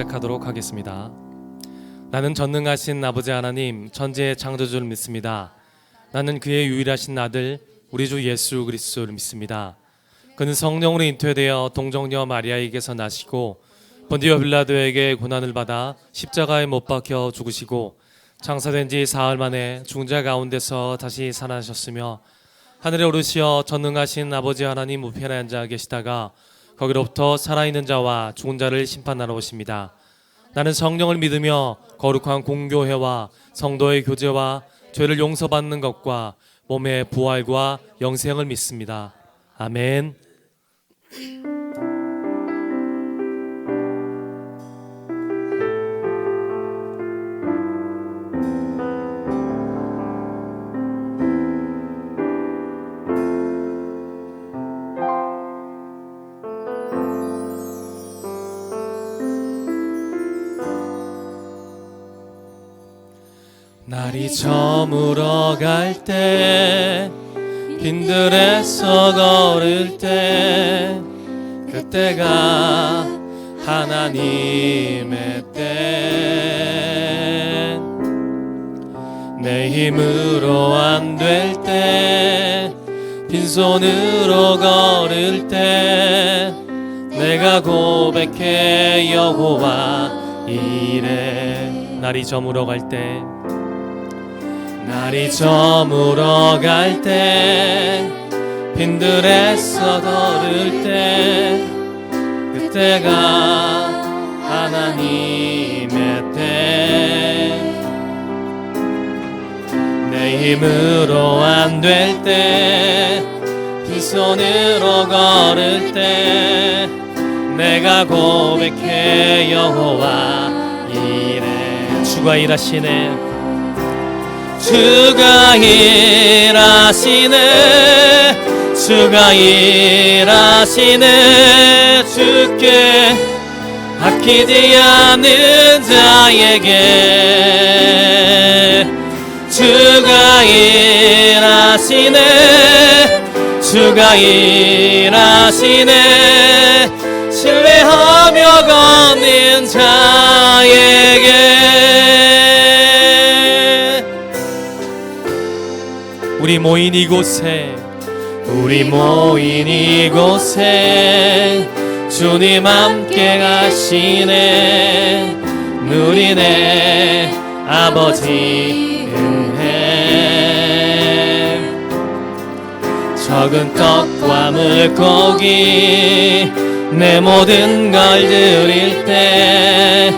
시작하도록 하겠습니다. 나는 전능하신 아버지 하나님 천지의 창조주를 믿습니다. 나는 그의 유일하신 아들 우리 주 예수 그리스도를 믿습니다. 그는 성령으로 잉태되어 동정녀 마리아에게서 나시고 본디오 빌라도에게 고난을 받아 십자가에 못 박혀 죽으시고 장사된 지 사흘 만에 죽은 자 가운데서 다시 살아나셨으며 하늘에 오르시어 전능하신 아버지 하나님 우편에 앉아 계시다가 거기로부터 살아있는 자와 죽은 자를 심판하러 오십니다. 나는 성령을 믿으며 거룩한 공교회와 성도의 교제와 죄를 용서받는 것과 몸의 부활과 영생을 믿습니다. 아멘. 날이 저물어 갈 때 빈들에서 걸을 때 그때가 하나님의 때 내 힘으로 안 될 때 빈손으로 걸을 때 내가 고백해 여호와 이래. 날이 저물어 갈 때 날이 저물어 갈 때 빈들에서 걸을 때 그때가 하나님의 때 내 힘으로 안 될 때 빈손으로 걸을 때 내가 고백해 여호와 이래. 주가 일하시네. 주가 일하시네. 주가 일하시네. 주께 아끼지 않는 자에게 주가 일하시네. 주가 일하시네. 신뢰하며 걷는 자에게. 우리 모인 이곳에 주님 함께 가시네. 누리네 아버지 은혜. 적은 떡과 물고기 내 모든 걸 드릴 때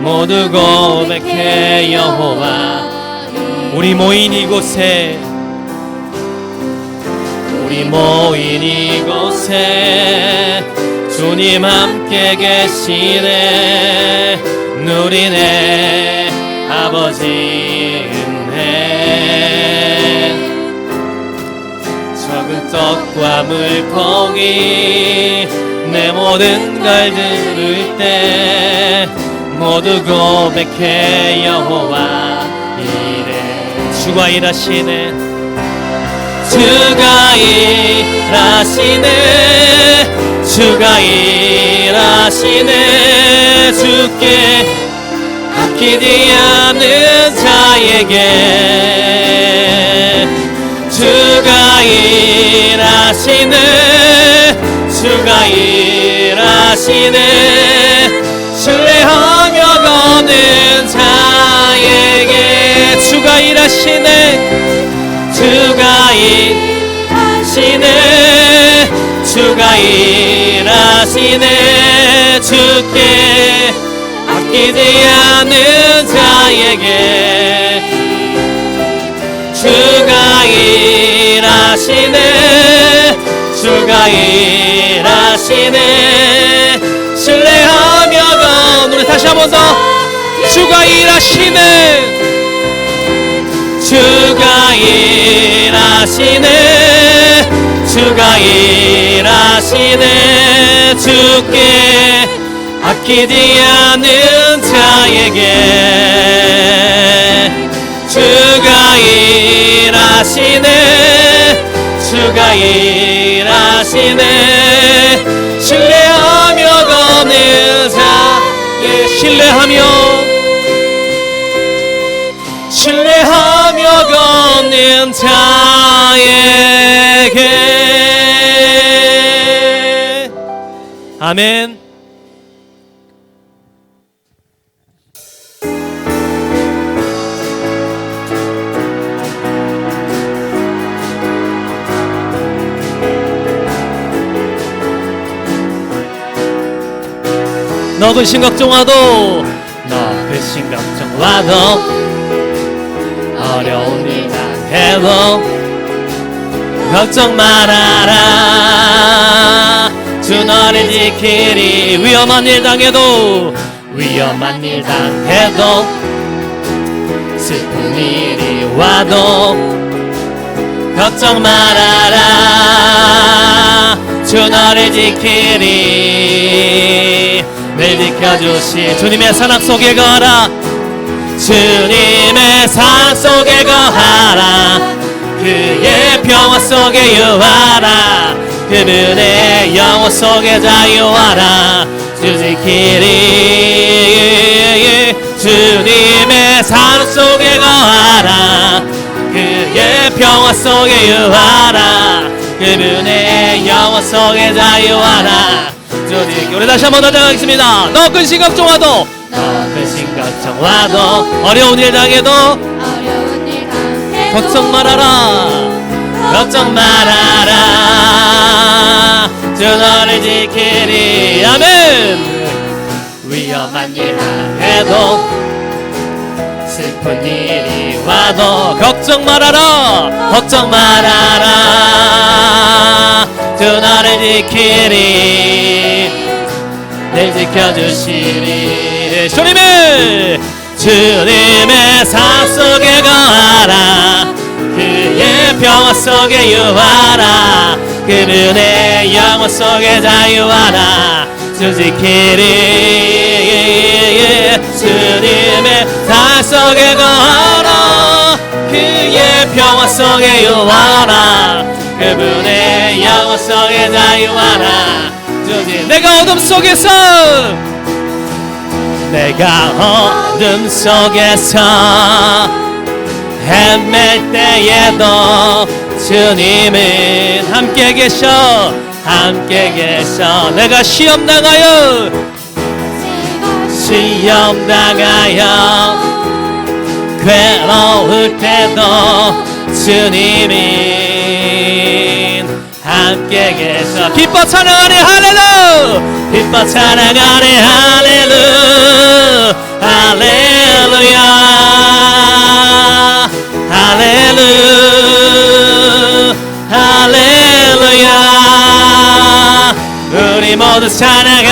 모두 고백해 여호와. 우리 모인 이곳에 주님 함께 계시네. 누리네 아버지 은혜. 적은 떡과 물고기 내 모든 걸 들을 때 모두 고백해 여호와 이래. 주가 일하시네. 주가 일하시네. 주가 일하시네. 주께 아끼지 않는 자에게 주가 일하시네. 주가 일하시네. 신뢰하며 걷는 자에게 주가 일하시네. 주가 일하시네. 주가 일하시네. 주께 아끼지 않는 자에게 주가 일하시네. 주가 일하시네. 신뢰하며 걷는. 우리 다시 한 번 더. 주가 일하시네. 주가 일하시네. 주가 일하시네. 주께 아끼지 않는 자에게 주가 일하시네. 주가 일하시네. 신뢰하며 걷는 자에 신뢰하며 걷는 자에게. 아멘. 너 근심 걱정와도 어려운 일 당해도 걱정 말아라. 주 너를 지키리. 위험한 일 당해도 슬픈 일이 와도 걱정 말아라. 주 너를 지키리. 늘 지켜주시 주님의 사랑 속에 거하라. 주님의 사랑 속에 거하라. 그의 평화 속에 유하라. 그분의 영원 속에 자유하라. 주 지키리. 주님의 사랑 속에 거하라. 그의 평화 속에 유하라. 그분의 영원 속에 자유하라. 우리 다시 한번 나가겠습니다. 너 근심 걱정와도 어려운 일 당해도 걱정 말아라. 주 너를 지키리. 아멘. 위험한 일 당해도 슬픈 일이 와도 걱정 말아라. 주 너를 지키리. 늘 지켜주시리. 주님의 사랑 속에 거하라. 그의 평화 속에 유하라. 그분의 영원 속에 자유하라. 주 지키리. 주님의 사랑 속에 거하라. 그의 평화 속에 유하라. 그분의 영원 속에 자유하라. 내가 어둠 속에서 헤맬 때에도 주님은 함께 계셔. 내가 시험 당하여 괴로울 때도 주님은 함께 계셔. 기뻐 찬양하네 할렐루야. 할렐루야. 우리 모두 찬양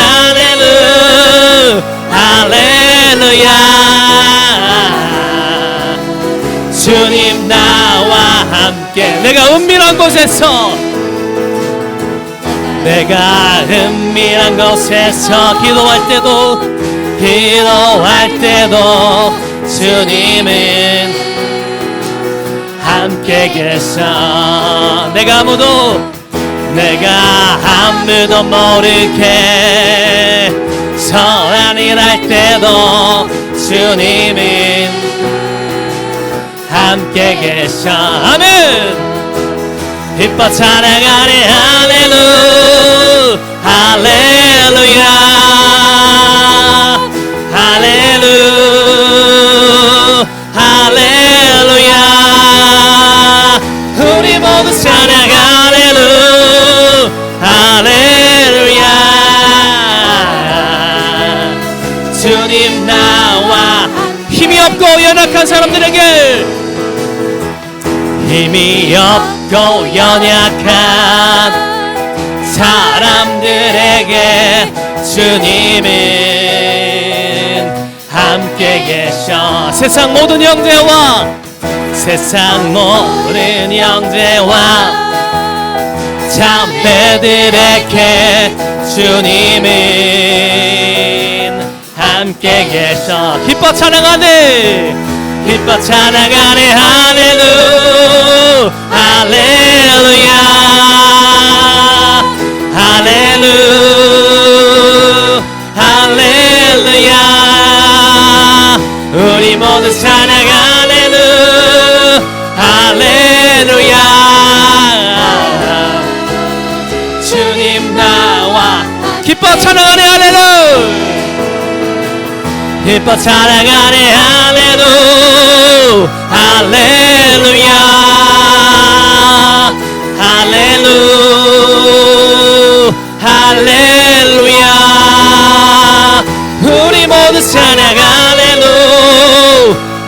할렐루야. 주님 나와 함께. 내가 은밀한 곳에서 기도할 때도 주님은 함께 계셔. 내가 아무도 모르게 선한 일 할 때도 주님은 함께 계셔. 아멘. 기뻐 찬양하네 할렐루야. 우리 모두 찬양 할렐루야. 주님 나와. 힘이 없고 연약한 사람들에게 주님은 함께 계셔. 세상 모든 형제와 자매들에게 주님은 함께 계셔. 기뻐 찬양하네 할렐루야. 모두 찬양 할렐루야. 주님 나와 기뻐 찬양하네 할렐루야. 기뻐 찬양하네 할렐루야. 할렐루야. 우리 모두 찬양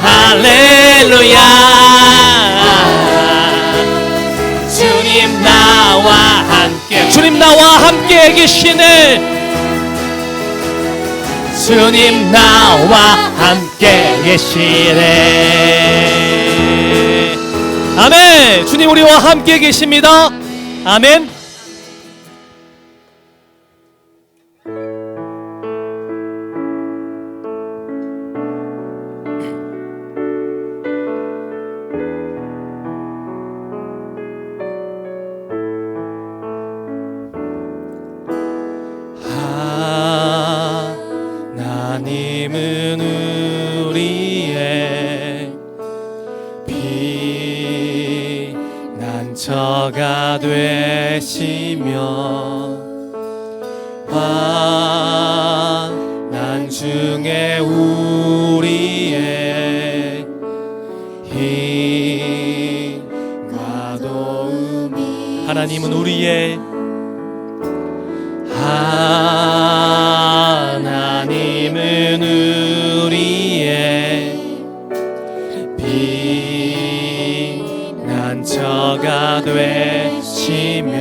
할렐루야. 주님 나와 함께 계시네. 주님 나와 함께 계시네. 아멘. 주님 우리와 함께 계십니다. 아멘. 하나님은 우리의 피난처가 되시며 환난 중에 우리의 힘과 도움이. 하나님은 우리의 하나님은 우리의 피난처가 되시며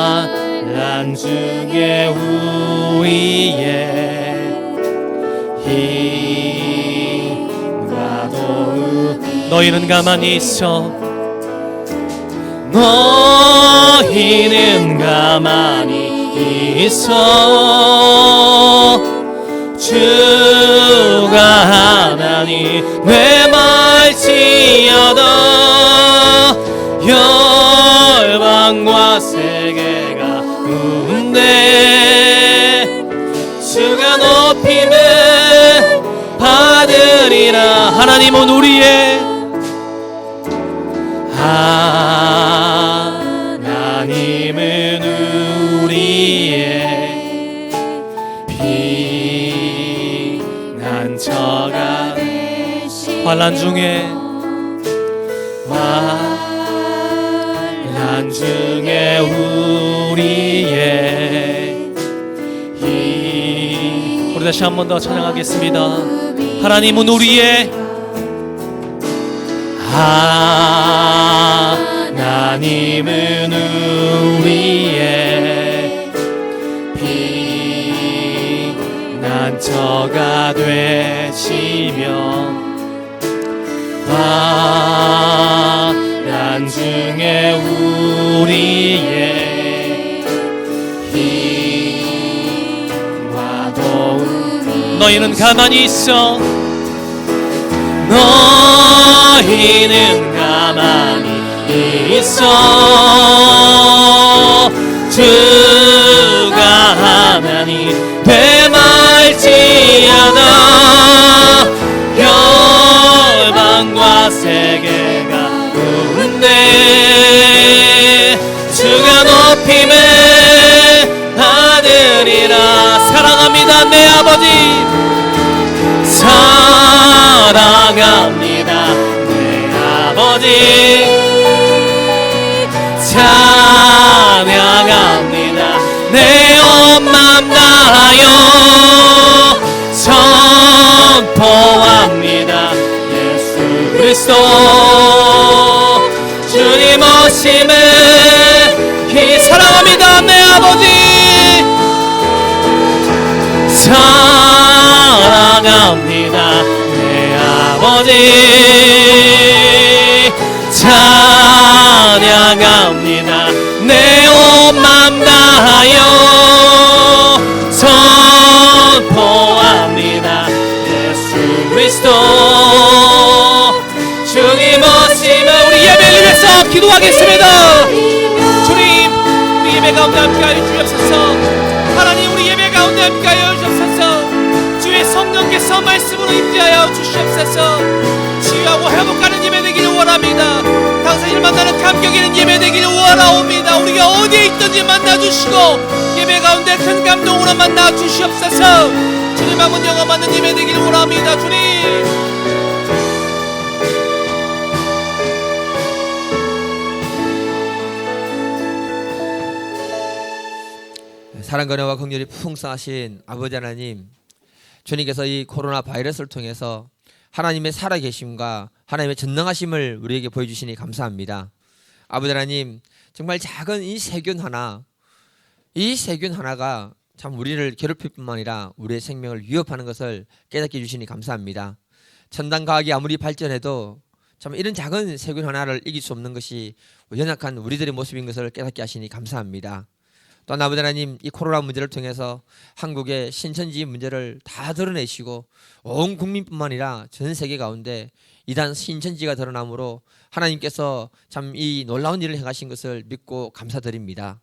환난 중에 우리의 힘과 도움. 너희는 가만히 있어. 너희는 가만히 있어. 주가 하나니 뇌말지어다. 열방과 세계가 운대 주가 높임을 받으리라. 하나님은 우리의 하나님은 우리의 피난처가 환난 중에 우리의 힘. 우리 다시 한 번 더 찬양하겠습니다. 하나님은 우리의 하나님은 우리의 피난처가 되시며 환난 중에 우리의 힘과 도움. 너희는 가만히 있어. 너희는 가만히 있어. 주가 하나니 되말지어다. 열방과 세계가 웃네. 주가 높임을 받으리라. 사랑합니다 내 아버지. 사랑합니다 내 아버지. 찬양합니다 내 온 맘 다하여. 선포합니다 예수 그리스도 주님 오심을. 사랑합니다 내 아버지. 사랑합니다 내 아버지. 찬양합니다 내 온 맘 다하여. 선포합니다 예수 그리스도 주님 오심을. 우리 예배를 위해서 기도하겠습니다. 주님 우리 예배 가운데 함께하여 주옵소서. 하나님 우리 예배 가운데 함께하여 주옵소서. 주의 손 성령께서 말씀으로 임재하여 주시옵소서. 치유하고 회복하는 예배 되기를 원합니다. 당신을 만나는 감격 있는 예배 되기를 원하옵니다. 우리가 어디에 있든지 만나주시고 예배 가운데 큰 감동으로 만나주시옵소서. 주님 한번 영화 받는 예배 되기를 원합니다. 주님, 사랑과 은혜와 긍휼이 풍성하신 아버지 하나님, 주님께서 이 코로나 바이러스를 통해서 하나님의 살아계심과 하나님의 전능하심을 우리에게 보여주시니 감사합니다. 아버지 하나님, 정말 작은 이 세균 하나, 이 세균 하나가 참 우리를 괴롭힐 뿐만 아니라 우리의 생명을 위협하는 것을 깨닫게 해주시니 감사합니다. 첨단 과학이 아무리 발전해도 참 이런 작은 세균 하나를 이길 수 없는 것이 연약한 우리들의 모습인 것을 깨닫게 하시니 감사합니다. 또한 아버지 하나님, 이 코로나 문제를 통해서 한국의 신천지 문제를 다 드러내시고 온 국민뿐만 아니라 전 세계 가운데 이단 신천지가 드러나므로 하나님께서 참 이 놀라운 일을 행하신 것을 믿고 감사드립니다.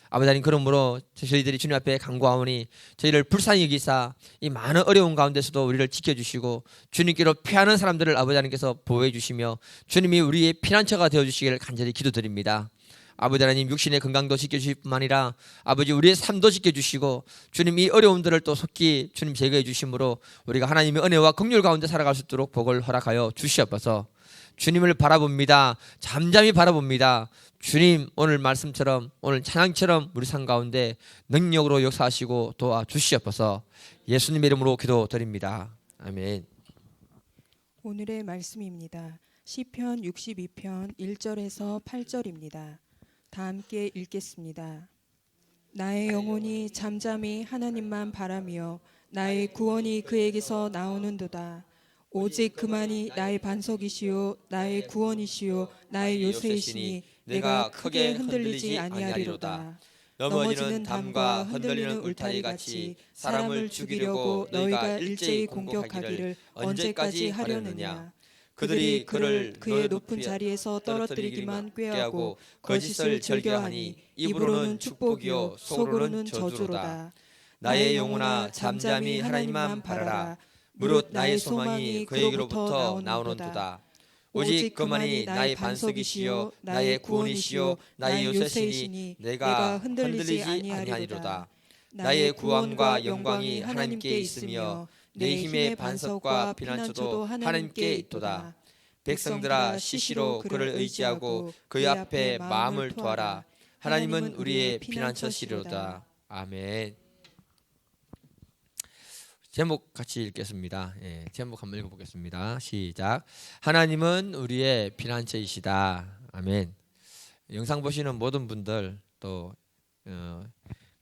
아버지 하나님, 그러므로 저희들이 주님 앞에 간구하오니 저희를 불쌍히 여기사 이 많은 어려운 가운데서도 우리를 지켜주시고 주님께로 피하는 사람들을 아버지 하나님께서 보호해 주시며 주님이 우리의 피난처가 되어주시기를 간절히 기도드립니다. 아버지 하나님, 육신의 건강도 지켜주실 뿐만 아니라 아버지 우리의 삶도 지켜주시고 주님 이 어려움들을 또 속히 주님 제거해 주심으로 우리가 하나님의 은혜와 긍휼 가운데 살아갈 수 있도록 복을 허락하여 주시옵소서. 주님을 바라봅니다. 잠잠히 바라봅니다. 주님, 오늘 말씀처럼 오늘 찬양처럼 우리 삶 가운데 능력으로 역사하시고 도와주시옵소서. 예수님의 이름으로 기도드립니다. 아멘. 오늘의 말씀입니다. 시편 62편 1절에서 8절입니다. 다 함께 읽겠습니다. 나의 영혼이 잠잠히 하나님만 바라며 나의 구원이 그에게서 나오는도다. 오직 그만이 나의 반석이시요 나의 구원이시요 나의 요새이시니 내가 크게 흔들리지 아니하리로다. 넘어지는 담과 흔들리는 울타리같이 사람을 죽이려고 너희가 일제히 공격하기를 언제까지 하려느냐. 그들이 그를 그의 높은 자리에서 떨어뜨리기만 꾀하고 거짓을 즐겨하니 입으로는 축복이요 속으로는 저주로다. 나의 영혼아, 잠잠히 하나님만 바라라. 무릇 나의 소망이 그에게로부터 나오는도다. 오직 그만이 나의 반석이시요 나의 구원이시요 나의 요새이시니 내가 흔들리지 아니하리로다. 나의 구원과 영광이 하나님께 있으며 내 힘의 반석과 피난처도 하나님께 있도다. 백성들아, 시시로 그를 의지하고 그의 앞에 마음을 토하라. 하나님은 우리의 피난처시로다. 아멘. 제목 같이 읽겠습니다. 제목 한번 읽어보겠습니다. 시작. 하나님은 우리의 피난처이시다. 아멘. 영상 보시는 모든 분들, 또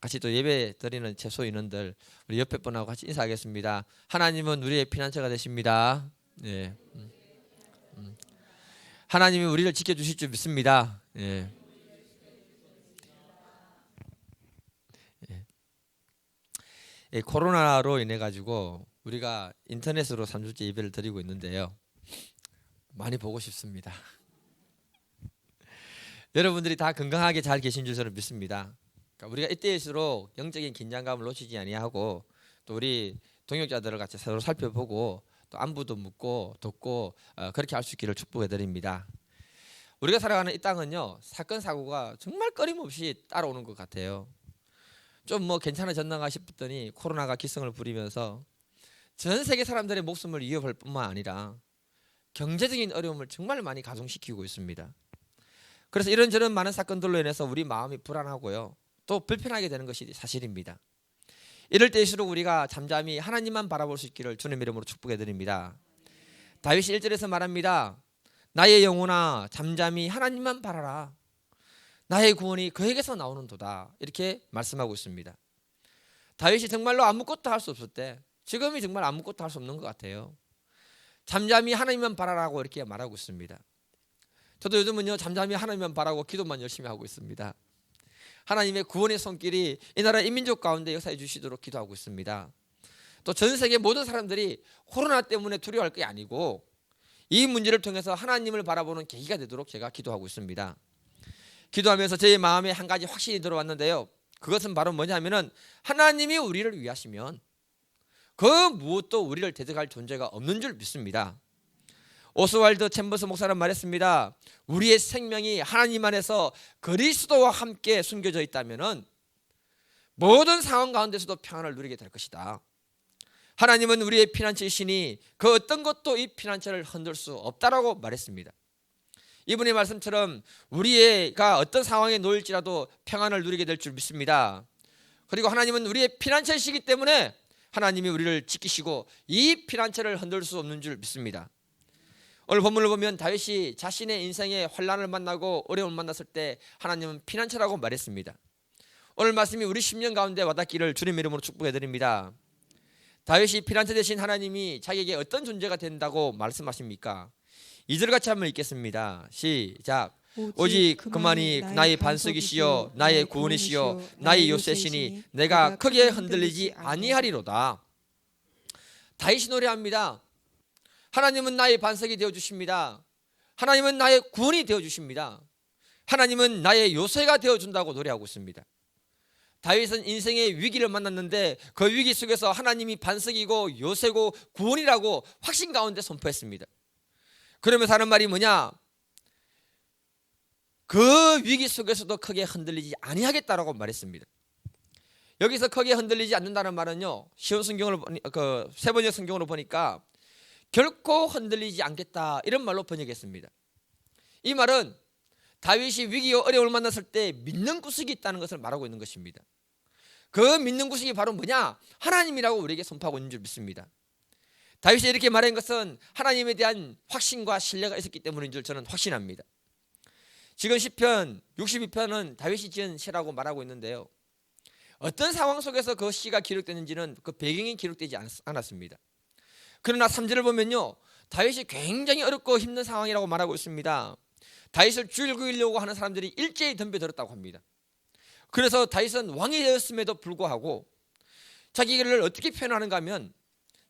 같이 또 예배 드리는 최소 인원들, 우리 옆에 분하고 같이 인사하겠습니다. 하나님은 우리의 피난처가 되십니다. 예. 하나님이 우리를 지켜주실 줄 믿습니다. 예. 예. 코로나로 인해 가지고 우리가 인터넷으로 3주째 예배를 드리고 있는데요, 많이 보고 싶습니다. 여러분들이 다 건강하게 잘 계신 줄 저는 믿습니다. 우리가 이때일수록 영적인 긴장감을 놓치지 아니하고 또 우리 동역자들을 같이 서로 살펴보고 또 안부도 묻고 돕고 그렇게 할 수 있기를 축복해 드립니다. 우리가 살아가는 이 땅은요, 사건 사고가 정말 끊임없이 따라오는 것 같아요. 좀 뭐 괜찮아졌나 싶더니 코로나가 기승을 부리면서 전 세계 사람들의 목숨을 위협할 뿐만 아니라 경제적인 어려움을 정말 많이 가중시키고 있습니다. 그래서 이런저런 많은 사건들로 인해서 우리 마음이 불안하고요, 또 불편하게 되는 것이 사실입니다. 이럴 때일수록 우리가 잠잠히 하나님만 바라볼 수 있기를 주님 이름으로 축복해 드립니다. 다윗이 1절에서 말합니다. 나의 영혼아, 잠잠히 하나님만 바라라. 나의 구원이 그에게서 나오는도다. 이렇게 말씀하고 있습니다. 다윗이 정말로 아무것도 할 수 없을 때, 지금이 정말 아무것도 할 수 없는 것 같아요. 잠잠히 하나님만 바라라고 이렇게 말하고 있습니다. 저도 요즘은요, 잠잠히 하나님만 바라고 기도만 열심히 하고 있습니다. 하나님의 구원의 손길이 이 나라 인민족 가운데 역사해 주시도록 기도하고 있습니다. 또 전 세계 모든 사람들이 코로나 때문에 두려워할 게 아니고 이 문제를 통해서 하나님을 바라보는 계기가 되도록 제가 기도하고 있습니다. 기도하면서 제 마음에 한 가지 확신이 들어왔는데요, 그것은 바로 뭐냐면은 하나님이 우리를 위하시면 그 무엇도 우리를 대적할 존재가 없는 줄 믿습니다. 오스왈드 챔버스 목사는 말했습니다. 우리의 생명이 하나님 안에서 그리스도와 함께 숨겨져 있다면은 모든 상황 가운데서도 평안을 누리게 될 것이다. 하나님은 우리의 피난처이시니 그 어떤 것도 이 피난처를 흔들 수 없다라고 말했습니다. 이분의 말씀처럼 우리가 어떤 상황에 놓일지라도 평안을 누리게 될 줄 믿습니다. 그리고 하나님은 우리의 피난처이시기 때문에 하나님이 우리를 지키시고 이 피난처를 흔들 수 없는 줄 믿습니다. 오늘 본문을 보면 다윗이 자신의 인생에 환난을 만나고 어려움을 만났을 때 하나님은 피난처라고 말했습니다. 오늘 말씀이 우리 심령 가운데 와닿기를 주님의 이름으로 축복해 드립니다. 다윗이 피난처 되신 하나님이 자기에게 어떤 존재가 된다고 말씀하십니까? 2절 같이 한번 읽겠습니다. 시작. 오직 그만이 나의 반석이시여 나의 구원이시여 나의 요새시니 내가 크게 흔들리지 아니하리로다. 다윗이 노래합니다. 하나님은 나의 반석이 되어주십니다. 하나님은 나의 구원이 되어주십니다. 하나님은 나의 요새가 되어준다고 노래하고 있습니다. 다윗은 인생의 위기를 만났는데 그 위기 속에서 하나님이 반석이고 요새고 구원이라고 확신 가운데 선포했습니다. 그러면서 하는 말이 뭐냐? 그 위기 속에서도 크게 흔들리지 아니하겠다라고 말했습니다. 여기서 크게 흔들리지 않는다는 말은요, 시온 성경을 세번역 성경으로 보니까 결코 흔들리지 않겠다 이런 말로 번역했습니다. 이 말은 다윗이 위기와 어려움을 만났을 때 믿는 구석이 있다는 것을 말하고 있는 것입니다. 그 믿는 구석이 바로 뭐냐? 하나님이라고 우리에게 선포하고 있는 줄 믿습니다. 다윗이 이렇게 말한 것은 하나님에 대한 확신과 신뢰가 있었기 때문인 줄 저는 확신합니다. 지금 시편 62편은 다윗이 지은 시라고 말하고 있는데요, 어떤 상황 속에서 그 시가 기록됐는지는 그 배경이 기록되지 않았습니다. 그러나 3절을 보면요, 다윗이 굉장히 어렵고 힘든 상황이라고 말하고 있습니다. 다윗을 죽이려고 하는 사람들이 일제히 덤벼들었다고 합니다. 그래서 다윗은 왕이 되었음에도 불구하고 자기를 어떻게 표현하는가 하면,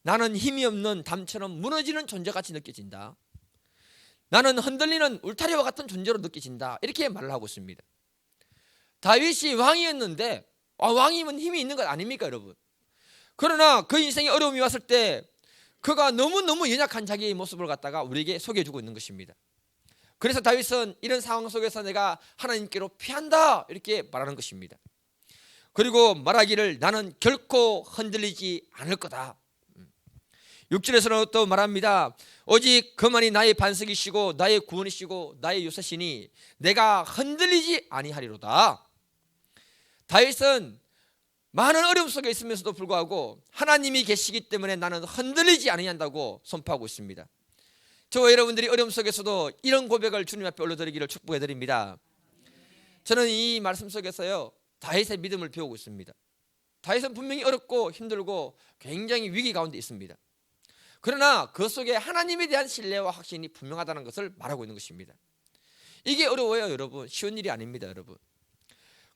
나는 힘이 없는 담처럼 무너지는 존재같이 느껴진다. 나는 흔들리는 울타리와 같은 존재로 느껴진다. 이렇게 말을 하고 있습니다. 다윗이 왕이었는데 왕이면 힘이 있는 것 아닙니까 여러분? 그러나 그 인생에 어려움이 왔을 때 그가 너무너무 연약한 자기의 모습을 갖다가 우리에게 소개해주고 있는 것입니다. 그래서 다윗은 이런 상황 속에서 내가 하나님께로 피한다 이렇게 말하는 것입니다. 그리고 말하기를 나는 결코 흔들리지 않을 거다. 6절에서는 또 말합니다. 오직 그만이 나의 반석이시고 나의 구원이시고 나의 요새시니 내가 흔들리지 아니하리로다. 다윗은 많은 어려움 속에 있으면서도 불구하고 하나님이 계시기 때문에 나는 흔들리지 아니한다고 선포하고 있습니다. 저와 여러분들이 어려움 속에서도 이런 고백을 주님 앞에 올려드리기를 축복해 드립니다. 저는 이 말씀 속에서요, 다윗의 믿음을 배우고 있습니다. 다윗은 분명히 어렵고 힘들고 굉장히 위기 가운데 있습니다. 그러나 그 속에 하나님에 대한 신뢰와 확신이 분명하다는 것을 말하고 있는 것입니다. 이게 어려워요 여러분. 쉬운 일이 아닙니다 여러분.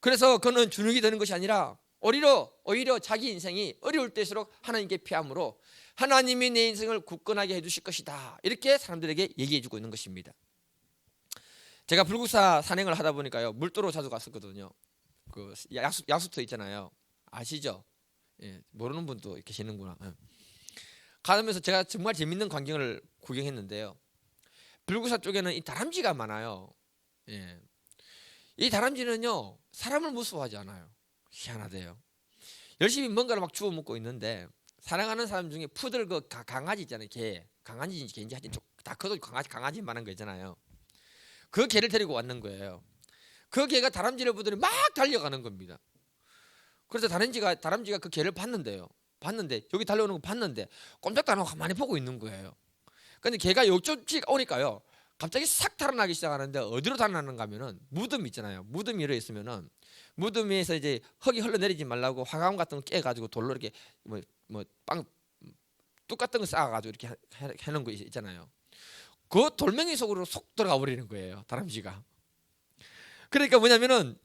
그래서 그는 주눅이 드는 것이 아니라 오히려 자기 인생이 어려울 때일수록 하나님께 피함으로 하나님이 내 인생을 굳건하게 해주실 것이다 이렇게 사람들에게 얘기해 주고 있는 것입니다. 제가 불국사 산행을 하다 보니까요, 물도로 자주 갔었거든요. 그 약수터 있잖아요, 아시죠? 예, 모르는 분도 계시는구나. 예. 가면서 제가 정말 재밌는 광경을 구경했는데요, 불국사 쪽에는 이 다람쥐가 많아요. 예. 이 다람쥐는요 사람을 무서워하지 않아요. 희한하대요. 열심히 뭔가를 막 주워 먹고 있는데 사랑하는 사람 중에 푸들 그 강아지 있잖아요. 강아지인지 개인지 하여튼 다 커도 강아지만한 거 있잖아요. 그 개를 데리고 왔는 거예요. 그 개가 다람쥐를 보더니 막 달려가는 겁니다. 그래서 다람쥐가 그 개를 봤는데 여기 달려오는 거 봤는데 꼼짝도 안 하고 가만히 보고 있는 거예요. 근데 개가 이쪽씩 오니까요, 갑자기 싹 달아나기 시작하는데 어디로 달아나는가 하면은 무덤 있잖아요. 무덤이 이래 있으면은 무덤에서 이제 흙이 흘러내리지 말라고 화감 같은 거 깨가지고 돌로 이렇게 뚝 같은 거 쌓아가지고 이렇게 해놓은 거 있잖아요. 그 돌멩이 속으로 속 들어가 버리는 거예요 다람쥐가. 그러니까 뭐냐면은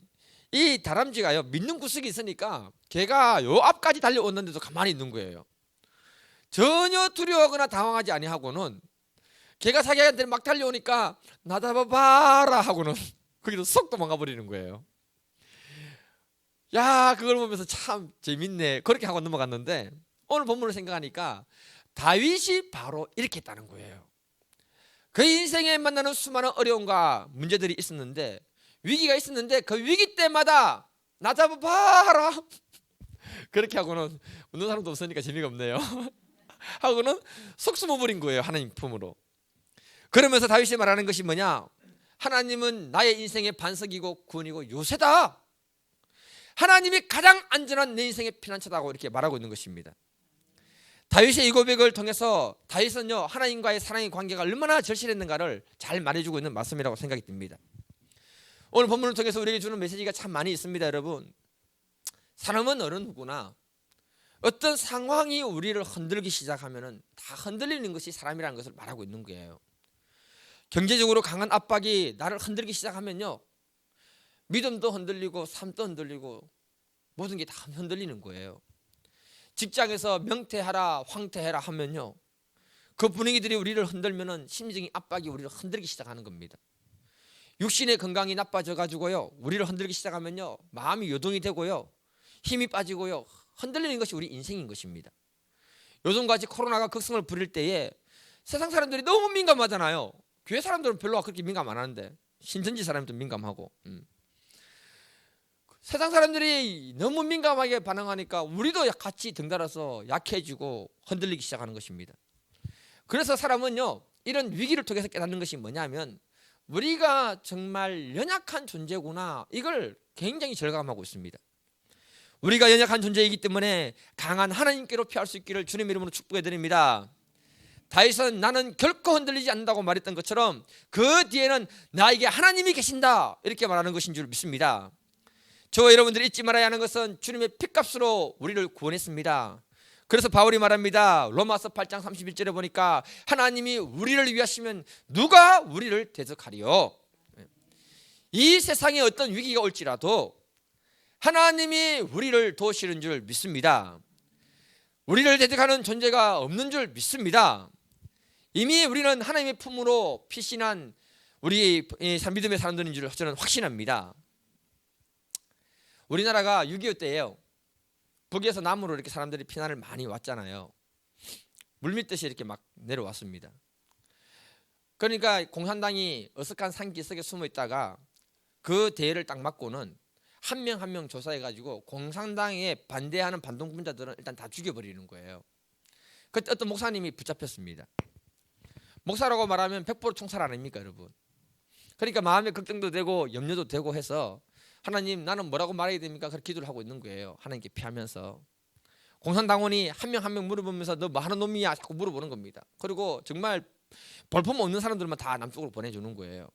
이 다람쥐가요 믿는 구석이 있으니까 걔가 요 앞까지 달려오는데도 가만히 있는 거예요. 전혀 두려워하거나 당황하지 아니하고는 걔가 자기한테 막 달려오니까 나 잡아봐라 하고는 거기서 쏙 도망가 버리는 거예요. 야, 그걸 보면서 참 재밌네 그렇게 하고 넘어갔는데, 오늘 본문을 생각하니까 다윗이 바로 이렇게 했다는 거예요. 그 인생에 만나는 수많은 어려움과 문제들이 있었는데, 위기가 있었는데 그 위기 때마다 나 잡아봐라 그렇게 하고는, 웃는 사람도 없으니까 재미가 없네요. 하고는 속수무불인 거예요, 하나님 품으로. 그러면서 다윗이 말하는 것이 뭐냐? 하나님은 나의 인생의 반석이고 구원이고 요새다. 하나님이 가장 안전한 내 인생의 피난처다고 이렇게 말하고 있는 것입니다. 다윗의 이 고백을 통해서 다윗은요, 하나님과의 사랑의 관계가 얼마나 절실했는가를 잘 말해주고 있는 말씀이라고 생각이 듭니다. 오늘 본문을 통해서 우리에게 주는 메시지가 참 많이 있습니다. 여러분, 사람은 어느 누구나 어떤 상황이 우리를 흔들기 시작하면 다 흔들리는 것이 사람이라는 것을 말하고 있는 거예요. 경제적으로 강한 압박이 나를 흔들기 시작하면요, 믿음도 흔들리고 삶도 흔들리고 모든 게 다 흔들리는 거예요. 직장에서 명퇴하라 황퇴해라 하면요, 그 분위기들이 우리를 흔들면은 심리적인 압박이 우리를 흔들기 시작하는 겁니다. 육신의 건강이 나빠져 가지고요, 우리를 흔들기 시작하면요, 마음이 요동이 되고요, 힘이 빠지고요, 흔들리는 것이 우리 인생인 것입니다. 요즘같이 코로나가 극성을 부릴 때에 세상 사람들이 너무 민감하잖아요. 교회 사람들은 별로 그렇게 민감 안 하는데 신천지 사람들도 민감하고, 세상 사람들이 너무 민감하게 반응하니까 우리도 같이 등달아서 약해지고 흔들리기 시작하는 것입니다. 그래서 사람은요, 이런 위기를 통해서 깨닫는 것이 뭐냐면, 우리가 정말 연약한 존재구나, 이걸 굉장히 절감하고 있습니다. 우리가 연약한 존재이기 때문에 강한 하나님께로 피할 수 있기를 주님의 이름으로 축복해 드립니다. 다윗은 나는 결코 흔들리지 않는다고 말했던 것처럼 그 뒤에는 나에게 하나님이 계신다, 이렇게 말하는 것인 줄 믿습니다. 저와 여러분들이 잊지 말아야 하는 것은 주님의 피값으로 우리를 구원했습니다. 그래서 바울이 말합니다. 로마서 8장 31절에 보니까 하나님이 우리를 위하시면 누가 우리를 대적하리요. 이 세상에 어떤 위기가 올지라도 하나님이 우리를 도우시는 줄 믿습니다. 우리를 대적하는 존재가 없는 줄 믿습니다. 이미 우리는 하나님의 품으로 피신한 우리 믿음의 사람들인 줄 저는 확신합니다. 우리나라가 6.25 때예요. 북에서 남으로 이렇게 사람들이 피난을 많이 왔잖아요. 물밀듯이 이렇게 막 내려왔습니다. 그러니까 공산당이 어색한 산기슭에 숨어 있다가 그 대회를 딱 맞고는 한 명 한 명 조사해가지고 공산당에 반대하는 반동분자들은 일단 다 죽여버리는 거예요. 그때 어떤 목사님이 붙잡혔습니다. 목사라고 말하면 100% 총살 아닙니까, 여러분? 그러니까 마음에 걱정도 되고 염려도 되고 해서, 하나님, 나는 뭐라고 말해야 됩니까? 그렇게 기도를 하고 있는 거예요. 하나님께 피하면서. 공산당원이 한 명 한 명 물어보면서 너 뭐 하는 놈이야? 자꾸 물어보는 겁니다. 그리고 정말 볼품 없는 사람들만 다 남쪽으로 보내주는 거예요.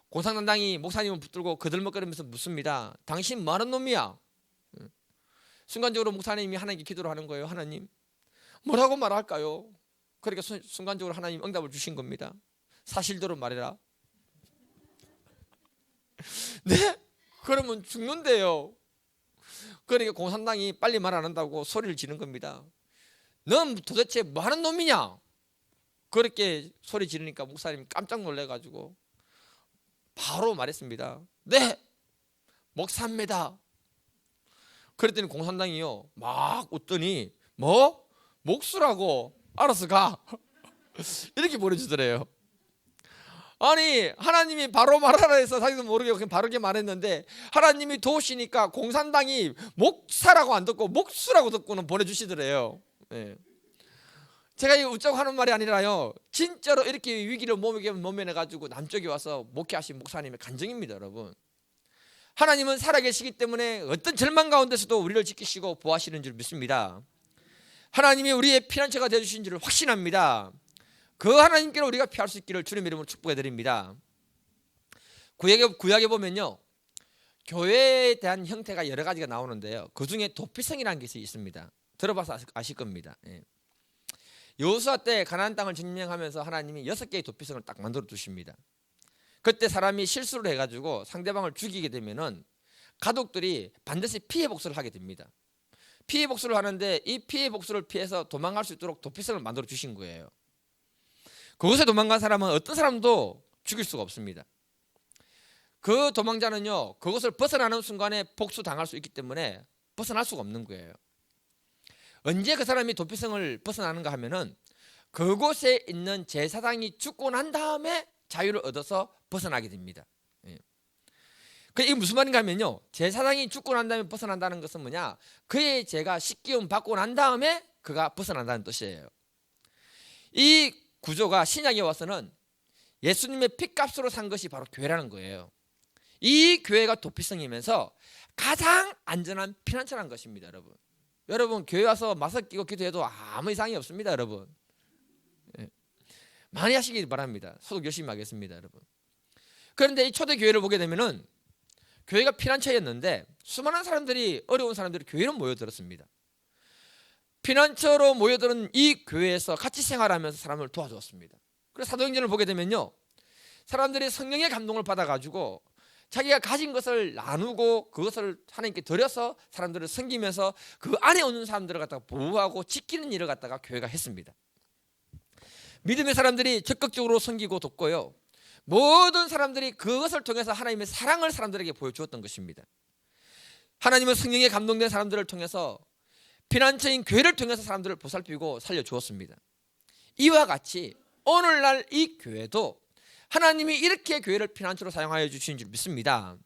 공산당이 목사님을 붙들고 거들먹거리면서 묻습니다. 당신 뭐 하는 놈이야? 순간적으로 목사님이 하나님께 기도를 하는 거예요. 하나님, 뭐라고 말할까요? 그러니까 순간적으로 하나님 응답을 주신 겁니다. 사실대로 말해라. 네? 그러면 죽는데요. 그러니까 공산당이 빨리 말 안 한다고 소리를 지는 겁니다. 넌 도대체 뭐 하는 놈이냐? 그렇게 소리 지르니까 목사님이 깜짝 놀래가지고 바로 말했습니다. 네, 목사입니다. 그랬더니 공산당이요, 막 웃더니 뭐? 목수라고? 알아서 가. 이렇게 보내주더래요. 아니, 하나님이 바로 말하라 해서 자기도 모르게 그냥 바르게 말했는데, 하나님이 도우시니까 공산당이 목사라고 안 듣고 목수라고 듣고는 보내주시더래요. 네. 제가 이거 웃자고 하는 말이 아니라요, 진짜로 이렇게 위기를 모면해가지고 남쪽에 와서 목회하신 목사님의 간증입니다. 여러분, 하나님은 살아계시기 때문에 어떤 절망 가운데서도 우리를 지키시고 보호하시는 줄 믿습니다. 하나님이 우리의 피난처가 되어주신 줄 확신합니다. 그 하나님께로 우리가 피할 수 있기를 주님의 이름으로 축복해 드립니다. 구약에 보면요, 교회에 대한 형태가 여러 가지가 나오는데요, 그 중에 도피성이라는 것이 있습니다. 들어봐서 아실 겁니다. 예. 여호수아 때 가나안 땅을 점령하면서 하나님이 6개의 도피성을 딱 만들어 두십니다. 그때 사람이 실수를 해가지고 상대방을 죽이게 되면은 가족들이 반드시 피해 복수를 하게 됩니다. 피해 복수를 하는데 이 피해 복수를 피해서 도망갈 수 있도록 도피성을 만들어 주신 거예요. 그곳에 도망간 사람은 어떤 사람도 죽일 수가 없습니다. 그 도망자는요, 그것을 벗어나는 순간에 복수당할 수 있기 때문에 벗어날 수가 없는 거예요. 언제 그 사람이 도피성을 벗어나는가 하면은 그곳에 있는 제사장이 죽고 난 다음에 자유를 얻어서 벗어나게 됩니다. 예. 이게 무슨 말인가 하면요, 제사장이 죽고 난 다음에 벗어난다는 것은 뭐냐, 그의 죄가 씻기움 받고 난 다음에 그가 벗어난다는 뜻이에요. 이 구조가 신약에 와서는 예수님의 핏값으로 산 것이 바로 교회라는 거예요. 이 교회가 도피성이면서 가장 안전한 피난처라는 것입니다. 여러분 교회 와서 마스크 끼고 기도해도 아무 이상이 없습니다. 여러분 많이 하시기 바랍니다. 소독 열심히 하겠습니다. 여러분. 그런데 이 초대교회를 보게 되면은 교회가 피난처였는데 수많은 사람들이, 어려운 사람들이 교회로 모여들었습니다. 피난처로 모여드는 이 교회에서 같이 생활하면서 사람을 도와주었습니다. 그래서 사도행전을 보게 되면요, 사람들이 성령의 감동을 받아가지고 자기가 가진 것을 나누고 그것을 하나님께 드려서 사람들을 섬기면서 그 안에 오는 사람들을 갖다가 보호하고 지키는 일을 갖다가 교회가 했습니다. 믿음의 사람들이 적극적으로 섬기고 돕고요, 모든 사람들이 그것을 통해서 하나님의 사랑을 사람들에게 보여주었던 것입니다. 하나님의 성령에 감동된 사람들을 통해서 피난처인 교회를 통해서 사람들을 보살피고 살려주었습니다. 이와 같이 오늘날 이 교회도 하나님이 이렇게 교회를 피난처로 사용하여 주신 줄 믿습니다.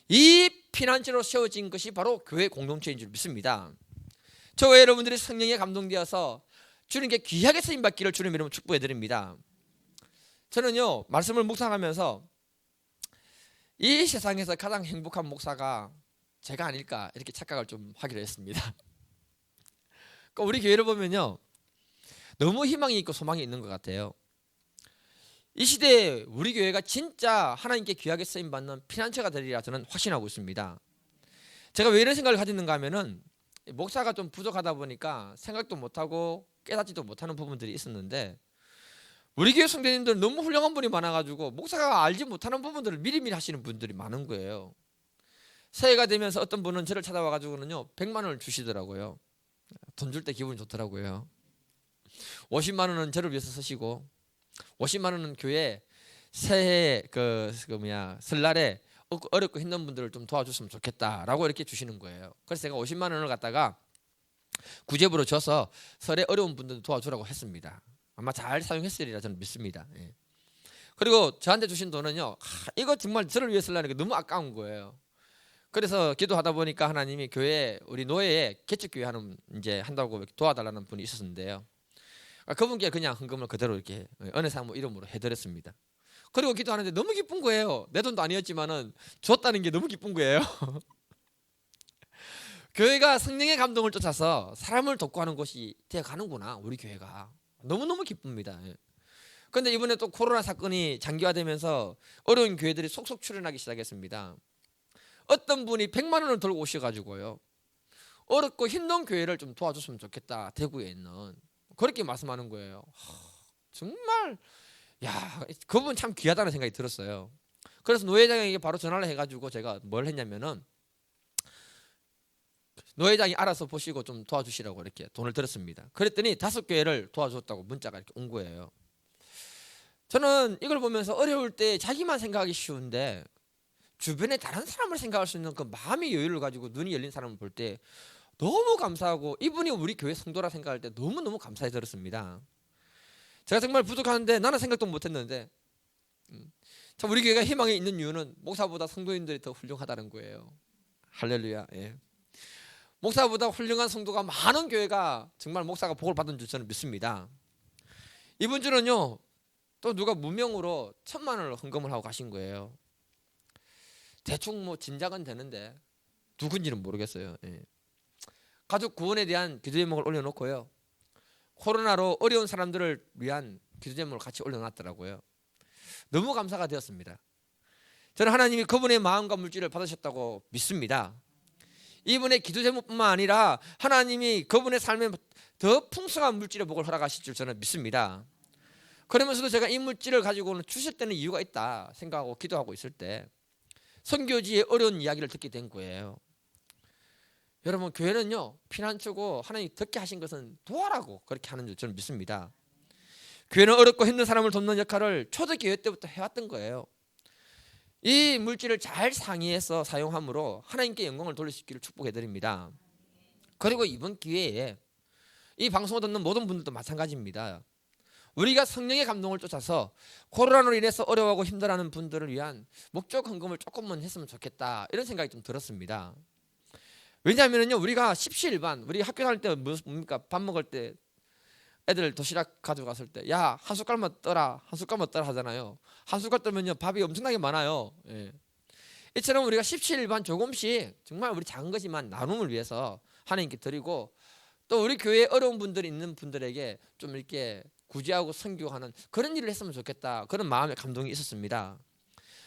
이 피난처로 세워진 것이 바로 교회 공동체인 줄 믿습니다. 저와 여러분들이 성령에 감동되어서 주님께 귀하게 쓰임받기를 주님 이름으로 축복해 드립니다. 저는요, 말씀을 묵상하면서 이 세상에서 가장 행복한 목사가 제가 아닐까 이렇게 착각을 좀 하기로 했습니다. 우리 교회를 보면요, 너무 희망이 있고 소망이 있는 것 같아요. 이 시대에 우리 교회가 진짜 하나님께 귀하게 쓰임받는 피난처가 되리라 저는 확신하고 있습니다. 제가 왜 이런 생각을 가졌는가 하면은, 목사가 좀 부족하다 보니까 생각도 못하고 깨닫지도 못하는 부분들이 있었는데, 우리 교회 성도님들 너무 훌륭한 분이 많아가지고 목사가 알지 못하는 부분들을 미리미리 하시는 분들이 많은 거예요. 새해가 되면서 어떤 분은 저를 찾아와가지고는요 100만 원을 주시더라고요. 돈 줄 때 기분이 좋더라고요. 50만 원은 저를 위해서 쓰시고 50만 원은 교회 새해 설날에 어렵고 힘든 분들을 좀 도와줬으면 좋겠다라고 이렇게 주시는 거예요. 그래서 제가 50만 원을 갖다가 구제부로 줘서 설에 어려운 분들 도와주라고 했습니다. 아마 잘 사용했으리라 저는 믿습니다. 예. 그리고 저한테 주신 돈은요, 이거 정말 저를 위해 쓰려는 게 너무 아까운 거예요. 그래서 기도하다 보니까 하나님이 교회, 우리 노예에 개척교회 한다고 도와달라는 분이 있었는데요, 그분께 그냥 헌금을 그대로 이렇게 은혜사모 이름으로 해드렸습니다. 그리고 기도하는데 너무 기쁜 거예요. 내 돈도 아니었지만은 줬다는 게 너무 기쁜 거예요. 교회가 성령의 감동을 쫓아서 사람을 돕고 하는 곳이 되어가는구나, 우리 교회가. 너무너무 기쁩니다. 그런데 이번에 또 코로나 사건이 장기화되면서 어려운 교회들이 속속 출현하기 시작했습니다. 어떤 분이 100만 원을 들고 오셔가지고요, 어렵고 힘든 교회를 좀 도와줬으면 좋겠다, 대구에 있는, 그렇게 말씀하는 거예요. 정말 그분 참 귀하다는 생각이 들었어요. 그래서 노회장에게 바로 전화를 해가지고 제가 뭘 했냐면은, 노회장이 알아서 보시고 좀 도와주시라고 이렇게 돈을 들었습니다. 그랬더니 5교회를 도와줬다고 문자가 이렇게 온 거예요. 저는 이걸 보면서 어려울 때 자기만 생각하기 쉬운데 주변에 다른 사람을 생각할 수 있는 그 마음의 여유를 가지고 눈이 열린 사람을 볼 때 너무 감사하고, 이분이 우리 교회 성도라 생각할 때 너무너무 감사히 들었습니다. 제가 정말 부족하는데 나는 생각도 못했는데, 참 우리 교회가 희망이 있는 이유는 목사보다 성도인들이 더 훌륭하다는 거예요. 할렐루야. 예. 목사보다 훌륭한 성도가 많은 교회가 정말 목사가 복을 받은 줄 저는 믿습니다. 이번 주는요, 또 누가 무명으로 1,000만 원을 헌금을 하고 가신 거예요. 대충 짐작은 되는데 누군지는 모르겠어요. 예. 가족 구원에 대한 기도 제목을 올려놓고요, 코로나로 어려운 사람들을 위한 기도 제목을 같이 올려놨더라고요. 너무 감사가 되었습니다. 저는 하나님이 그분의 마음과 물질을 받으셨다고 믿습니다. 이분의 기도 제목뿐만 아니라 하나님이 그분의 삶에 더 풍성한 물질의 복을 허락하실 줄 저는 믿습니다. 그러면서도 제가 이 물질을 가지고는 주셨다는 이유가 있다 생각하고 기도하고 있을 때 선교지의 어려운 이야기를 듣게 된 거예요. 여러분, 교회는요 피난처고 하나님이 듣게 하신 것은 도와라고 그렇게 하는 줄 저는 믿습니다. 교회는 어렵고 힘든 사람을 돕는 역할을 초대교회 때부터 해왔던 거예요. 이 물질을 잘 상의해서 사용함으로 하나님께 영광을 돌리시기를 축복해 드립니다. 그리고 이번 기회에 이 방송을 듣는 모든 분들도 마찬가지입니다. 우리가 성령의 감동을 쫓아서 코로나로 인해서 어려워하고 힘들어하는 분들을 위한 목적 헌금을 조금만 했으면 좋겠다, 이런 생각이 좀 들었습니다. 왜냐하면요, 우리가 십시일반, 우리 학교 다닐 때 뭡니까? 밥 먹을 때 애들 도시락 가져갔을 때 야, 한 숟갈만 떠라, 한 숟갈만 떠라 하잖아요. 한 숟갈 떠면요 밥이 엄청나게 많아요. 예. 이처럼 우리가 십시일반 조금씩 정말 우리 작은 것이지만 나눔을 위해서 하나님께 드리고, 또 우리 교회에 어려운 분들이 있는 분들에게 좀 이렇게 구제하고 선교하는 그런 일을 했으면 좋겠다, 그런 마음의 감동이 있었습니다.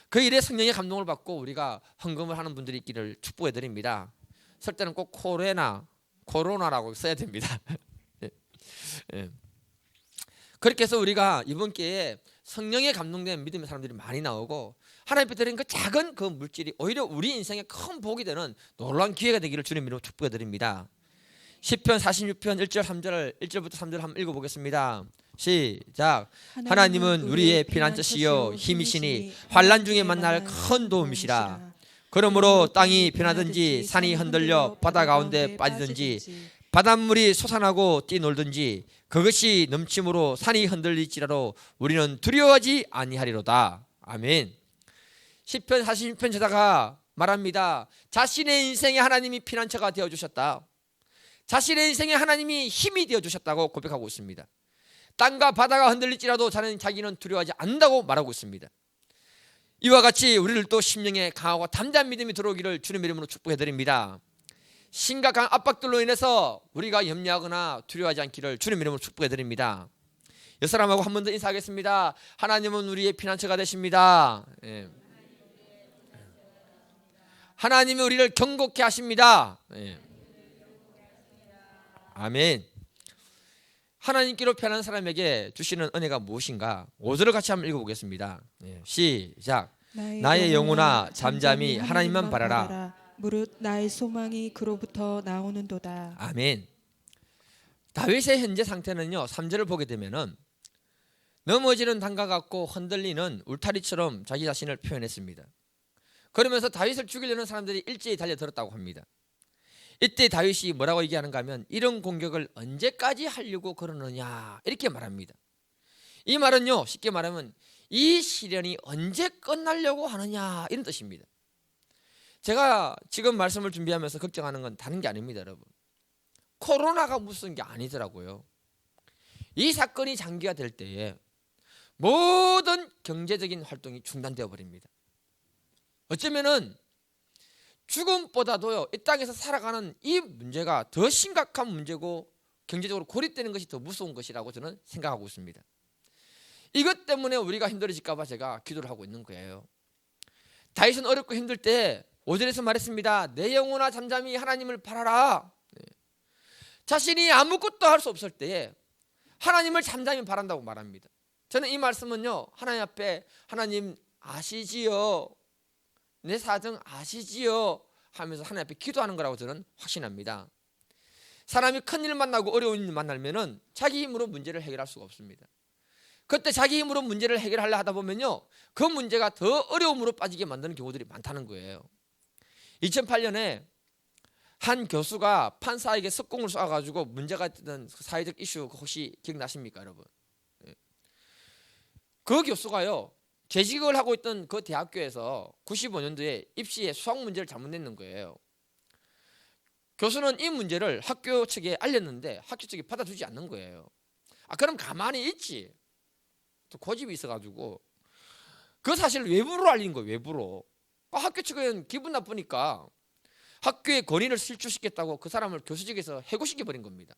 그 일에 성령의 감동을 받고 우리가 헌금을 하는 분들이 있기를 축복해 드립니다. 쓸 때는 꼭 코로나라고 써야 됩니다. 예. 그렇게 해서 우리가 이번 기회에 성령에 감동된 믿음의 사람들이 많이 나오고, 하나님께 드린 그 작은 그 물질이 오히려 우리 인생에 큰 복이 되는 놀라운 기회가 되기를 주님 이름으로 축복해 드립니다. 시편 46편 1절 3절 1절부터 3절 한번 읽어보겠습니다. 시작. 하나님은 우리의 피난처시요 힘이시니 환난 중에 만날 큰 도움이시라. 그러므로 땅이 변하든지 산이 흔들려 바다 가운데 빠지든지 바닷물이 솟아나고 뛰놀든지 그것이 넘침으로 산이 흔들릴지라도 우리는 두려워하지 아니하리로다. 아멘. 시편 46편 저자가 말합니다. 자신의 인생에 하나님이 피난처가 되어주셨다. 자신의 인생에 하나님이 힘이 되어주셨다고 고백하고 있습니다. 땅과 바다가 흔들릴지라도 자기는 두려워하지 않는다고 말하고 있습니다. 이와 같이 우리를 또 심령에 강하고 담대한 믿음이 들어오기를 주님의 이름으로 축복해 드립니다. 심각한 압박들로 인해서 우리가 염려하거나 두려워하지 않기를 주님의 이름으로 축복해 드립니다. 이 사람하고 한 번 더 인사하겠습니다. 하나님은 우리의 피난처가 되십니다. 예. 하나님이 우리를 경고케 하십니다. 예. 아멘. 하나님께로 편한 사람에게 주시는 은혜가 무엇인가? 5절을 같이 한번 읽어보겠습니다. 예. 시작. 나의 영혼아 잠잠히 하나님만 바라라. 무릇 나의 소망이 그로부터 나오는도다. 아멘. 다윗의 현재 상태는요, 3절을 보게 되면은 넘어지는 단과 같고 흔들리는 울타리처럼 자기 자신을 표현했습니다. 그러면서 다윗을 죽이려는 사람들이 일제히 달려들었다고 합니다. 이때 다윗이 뭐라고 얘기하는가 하면 이런 공격을 언제까지 하려고 그러느냐, 이렇게 말합니다. 이 말은요, 쉽게 말하면 이 시련이 언제 끝나려고 하느냐, 이런 뜻입니다. 제가 지금 말씀을 준비하면서 걱정하는 건 다른 게 아닙니다, 여러분. 코로나가 무슨 게 아니더라고요. 이 사건이 장기화 될 때에 모든 경제적인 활동이 중단되어 버립니다. 어쩌면은 죽음보다도요, 이 땅에서 살아가는 이 문제가 더 심각한 문제고 경제적으로 고립되는 것이 더 무서운 것이라고 저는 생각하고 있습니다. 이것 때문에 우리가 힘들어질까 봐 제가 기도를 하고 있는 거예요. 다윗은 어렵고 힘들 때 5절에서 말했습니다. 내 영혼아 잠잠히 하나님을 바라라. 자신이 아무것도 할 수 없을 때에 하나님을 잠잠히 바란다고 말합니다. 저는 이 말씀은요, 하나님 앞에 하나님 아시지요, 내 사정 아시지요 하면서 하나님 앞에 기도하는 거라고 저는 확신합니다. 사람이 큰일 만나고 어려운 일 만나면은 자기 힘으로 문제를 해결할 수가 없습니다. 그때 자기 힘으로 문제를 해결하려 하다 보면요, 그 문제가 더 어려움으로 빠지게 만드는 경우들이 많다는 거예요. 2008년에 한 교수가 판사에게 석공을 쏴가지고 문제가 됐던 사회적 이슈, 혹시 기억나십니까, 여러분? 그 교수가요, 재직을 하고 있던 그 대학교에서 95년도에 입시에 수학 문제를 잘못 냈는 거예요. 교수는 이 문제를 학교 측에 알렸는데 학교 측이 받아주지 않는 거예요. 그럼 가만히 있지. 또 고집이 있어가지고 그 사실을 외부로 알린 거예요. 외부로. 학교 측은 기분 나쁘니까 학교의 권위를 실추시켰다고 그 사람을 교수직에서 해고시켜버린 겁니다.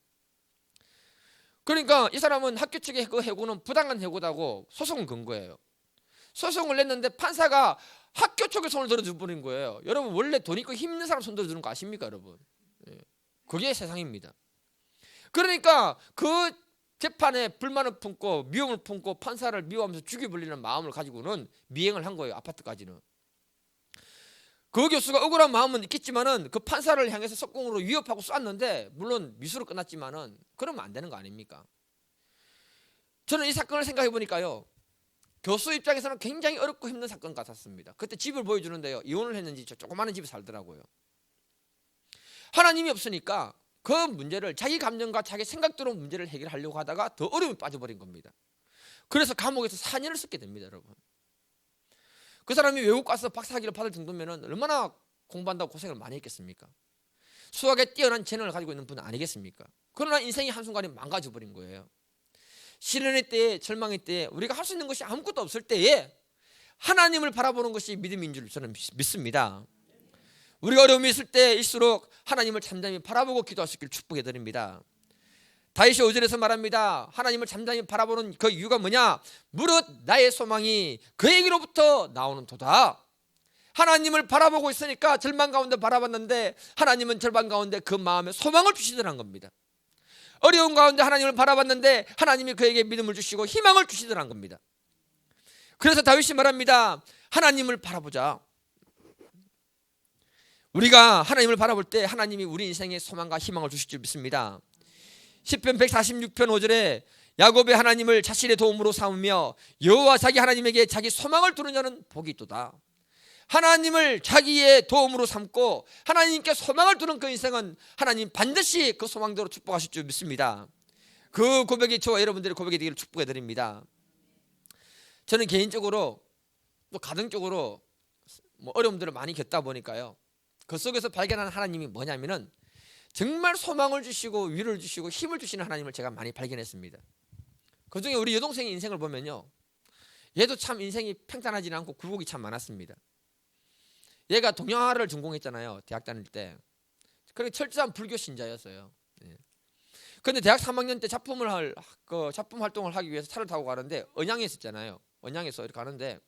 그러니까 이 사람은 학교 측의 그 해고는 부당한 해고다고 소송을 건 거예요. 소송을 냈는데 판사가 학교 쪽에 손을 들어주버린 거예요. 여러분, 원래 돈 있고 힘 있는 사람 손 들어주는 거 아십니까, 여러분? 그게 세상입니다. 그러니까 그 재판에 불만을 품고 미움을 품고 판사를 미워하면서 죽여버리는 마음을 가지고는 미행을 한 거예요. 아파트까지는. 그 교수가 억울한 마음은 있겠지만은 그 판사를 향해서 석공으로 위협하고 쐈는데, 물론 미수로 끝났지만은 그러면 안 되는 거 아닙니까? 저는 이 사건을 생각해 보니까요, 교수 입장에서는 굉장히 어렵고 힘든 사건 같았습니다. 그때 집을 보여주는데요, 이혼을 했는지 저 조그마한 집에 살더라고요. 하나님이 없으니까 그 문제를 자기 감정과 자기 생각대로 문제를 해결하려고 하다가 더 어려움에 빠져버린 겁니다. 그래서 감옥에서 4년을 썼게 됩니다, 여러분. 그 사람이 외국 가서 박사학위를 받을 정도면 얼마나 공부한다고 고생을 많이 했겠습니까? 수학에 뛰어난 재능을 가지고 있는 분 아니겠습니까? 그러나 인생이 한순간에 망가져버린 거예요. 시련의 때에, 절망의 때에, 우리가 할 수 있는 것이 아무것도 없을 때에 하나님을 바라보는 것이 믿음인 줄 저는 믿습니다. 우리가 어려움이 있을 때일수록 하나님을 잠잠히 바라보고 기도할 수 있기를 축복해 드립니다. 다윗이 5절에서 말합니다. 하나님을 잠잠히 바라보는 그 이유가 뭐냐? 무릇 나의 소망이 그에게로부터 나오는 도다. 하나님을 바라보고 있으니까 절망 가운데 바라봤는데 하나님은 절망 가운데 그 마음에 소망을 주시더란 겁니다. 어려운 가운데 하나님을 바라봤는데 하나님이 그에게 믿음을 주시고 희망을 주시더란 겁니다. 그래서 다윗이 말합니다. 하나님을 바라보자. 우리가 하나님을 바라볼 때 하나님이 우리 인생에 소망과 희망을 주실 줄 믿습니다. 시편 146편 5절에 야곱의 하나님을 자신의 도움으로 삼으며 여호와 자기 하나님에게 자기 소망을 두는 자는 복이 있도다. 하나님을 자기의 도움으로 삼고 하나님께 소망을 두는 그 인생은 하나님 반드시 그 소망대로 축복하실 줄 믿습니다. 그 고백이 저와 여러분들의 고백이 되기를 축복해 드립니다. 저는 개인적으로 또 가정적으로 어려움들을 많이 겪다 보니까요, 그 속에서 발견한 하나님이 뭐냐면은 정말 소망을 주시고 위로를 주시고 힘을 주시는 하나님을 제가 많이 발견했습니다. 그중에 우리 여동생의 인생을 보면요, 얘도 참 인생이 평탄하지 않고 굴곡이 참 많았습니다. 얘가 동양화를 전공했잖아요, 대학 다닐 때. 그러니까 철저한 불교 신자였어요. 그런데 대학 3학년 때 작품 활동을 하기 위해서 차를 타고 가는데 언양에 있었잖아요. 언양에서 이렇게 가는데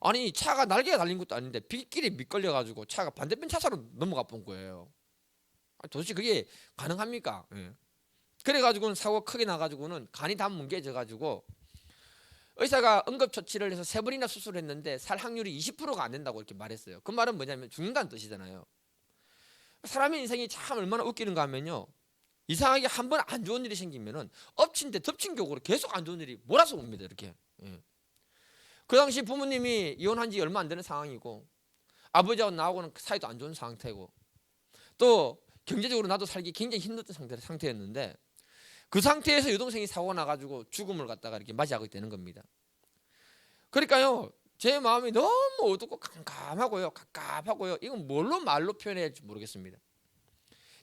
아니 차가 날개가 달린 것도 아닌데 빗길에 미끌려 가지고 차가 반대편 차사로 넘어가 본 거예요. 도대체 그게 가능합니까? 그래가지고는 사고가 크게 나가지고는 간이 다 뭉개져 가지고 의사가 응급처치를 해서 3번이나 수술을 했는데 살 확률이 20%가 안 된다고 이렇게 말했어요. 그 말은 뭐냐면 죽는다는 뜻이잖아요. 사람의 인생이 참 얼마나 웃기는가 하면요, 이상하게 한 번 안 좋은 일이 생기면은 엎친 데 덮친 격으로 계속 안 좋은 일이 몰아서 옵니다. 이렇게. 그 당시 부모님이 이혼한 지 얼마 안 되는 상황이고 아버지하고 나하고는 사이도 안 좋은 상태고 또 경제적으로 나도 살기 굉장히 힘든 상태였는데 그 상태에서 여동생이 사고가 나가지고 죽음을 갖다가 이렇게 맞이하게 되는 겁니다. 그러니까요, 제 마음이 너무 어둡고 깜깜하고요, 갑갑하고요. 이건 뭘로 말로 표현해야 할지 모르겠습니다.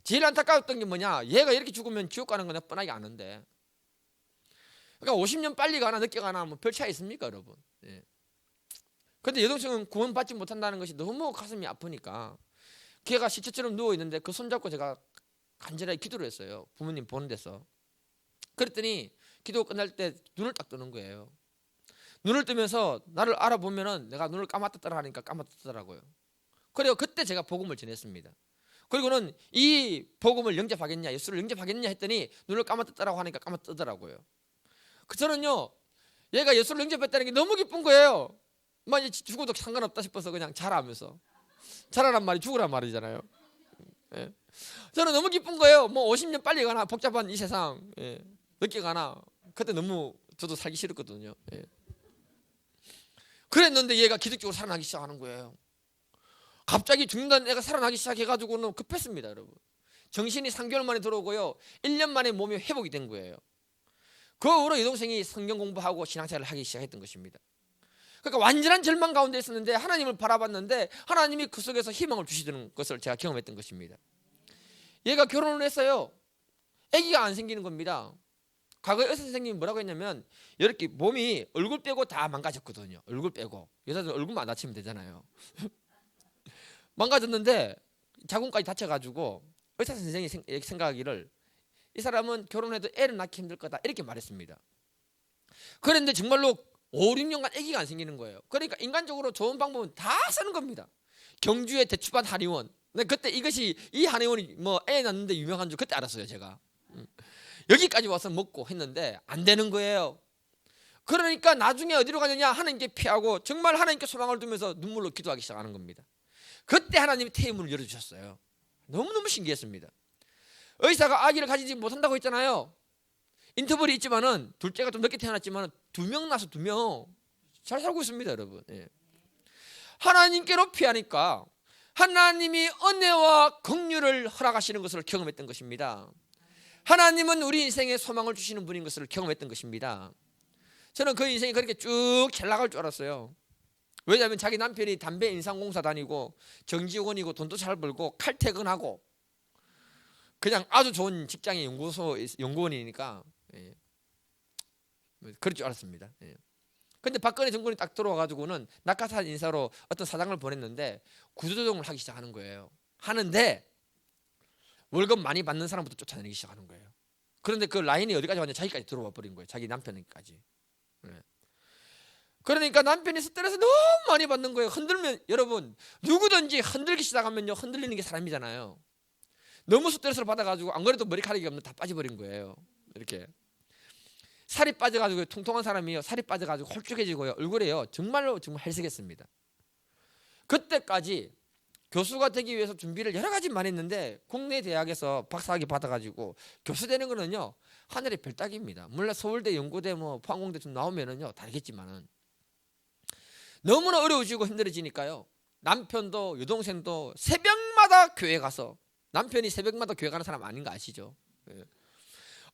제일 안타까웠던 게 뭐냐, 얘가 이렇게 죽으면 지옥 가는 건 뻔하게 아는데, 그러니까 50년 빨리 가나 늦게 가나 뭐 별 차이 있습니까, 여러분? 그런데 여동생은 구원받지 못한다는 것이 너무 가슴이 아프니까 걔가 시체처럼 누워 있는데 그 손잡고 제가 간절하게 기도를 했어요. 부모님 보는 데서. 그랬더니 기도 끝날 때 눈을 딱 뜨는 거예요. 눈을 뜨면서 나를 알아보면은 내가 눈을 감았다 하니까 감았더라고요. 그래요. 그때 제가 복음을 전했습니다. 그리고는 이 복음을 영접하겠냐, 예수를 영접하겠냐 했더니 눈을 감았다라고 하니까 감았더라고요. 저는요, 얘가 예수를 영접했다는 게 너무 기쁜 거예요. 막 이제 죽어도 상관없다 싶어서 그냥 자라면서, 자라란 말이 죽으란 말이잖아요. 저는 너무 기쁜 거예요. 뭐 50년 빨리 가나, 복잡한 이 세상 늦게 가나. 그때 너무 저도 살기 싫었거든요. 그랬는데 얘가 기적적으로 살아나기 시작하는 거예요. 갑자기 죽는다는 애가 살아나기 시작해가지고는 급했습니다, 여러분. 정신이 3개월 만에 들어오고요, 1년 만에 몸이 회복이 된 거예요. 그 후로 여동생이 성경 공부하고 신앙생활을 하기 시작했던 것입니다. 그러니까 완전한 절망 가운데 있었는데 하나님을 바라봤는데 하나님이 그 속에서 희망을 주시는 것을 제가 경험했던 것입니다. 얘가 결혼을 했어요. 아기가 안 생기는 겁니다. 과거에 의사 선생님이 뭐라고 했냐면 이렇게 몸이 얼굴 빼고 다 망가졌거든요. 얼굴 빼고. 여자들 얼굴만 안 다치면 되잖아요. 망가졌는데 자궁까지 다쳐가지고 의사 선생님이 생각하기를 이 사람은 결혼해도 애를 낳기 힘들 거다 이렇게 말했습니다. 그런데 정말로 5, 6년간 아기가 안 생기는 거예요. 그러니까 인간적으로 좋은 방법은 다 쓰는 겁니다. 경주의 대추밭 한의원. 그때 이것이 이 한의원이 뭐 애 낳는데 유명한 줄 그때 알았어요, 제가. 여기까지 와서 먹고 했는데 안 되는 거예요. 그러니까 나중에 어디로 가느냐, 하나님께 피하고 정말 하나님께 소망을 두면서 눈물로 기도하기 시작하는 겁니다. 그때 하나님이 태의문을 열어주셨어요. 너무너무 신기했습니다. 의사가 아기를 가지지 못한다고 했잖아요. 인터벌이 있지만은 둘째가 좀 늦게 태어났지만 2명 나서 2명 잘 살고 있습니다, 여러분. 하나님께로 피하니까 하나님이 은혜와 긍휼을 허락하시는 것을 경험했던 것입니다. 하나님은 우리 인생에 소망을 주시는 분인 것을 경험했던 것입니다. 저는 그 인생이 그렇게 쭉 잘 나갈 줄 알았어요. 왜냐하면 자기 남편이 담배 인상공사 다니고 정직원이고 돈도 잘 벌고 칼퇴근하고 그냥 아주 좋은 직장의 연구원이니까 그럴 줄 알았습니다. 근데 박근혜 정권이 딱 들어와가지고는 낙하산 인사로 어떤 사장을 보냈는데 구조조정을 하기 시작하는 거예요. 하는데 월급 많이 받는 사람부터 쫓아내기 시작하는 거예요. 그런데 그 라인이 어디까지 왔냐, 자기까지 들어와 버린 거예요. 자기 남편까지. 그러니까 남편이 스트레스 너무 많이 받는 거예요. 흔들면, 여러분 누구든지 흔들기 시작하면요, 흔들리는 게 사람이잖아요. 너무 스트레스를 받아가지고 안 그래도 머리카락이 없는 다 빠져버린 거예요. 이렇게 살이 빠져가지고, 통통한 사람이요, 살이 빠져가지고 홀쭉해지고요, 얼굴에요 정말로 정말 헬스겠습니다. 그때까지 교수가 되기 위해서 준비를 여러 가지 많이 했는데 국내 대학에서 박사학위 받아가지고 교수 되는 거는요 하늘의 별 따기입니다. 물론 서울대, 연고대, 뭐 포항공대 좀 나오면은요 다르겠지만은 너무나 어려워지고 힘들어지니까요, 남편도 여동생도 새벽마다 교회 가서, 남편이 새벽마다 교회 가는 사람 아닌 거 아시죠?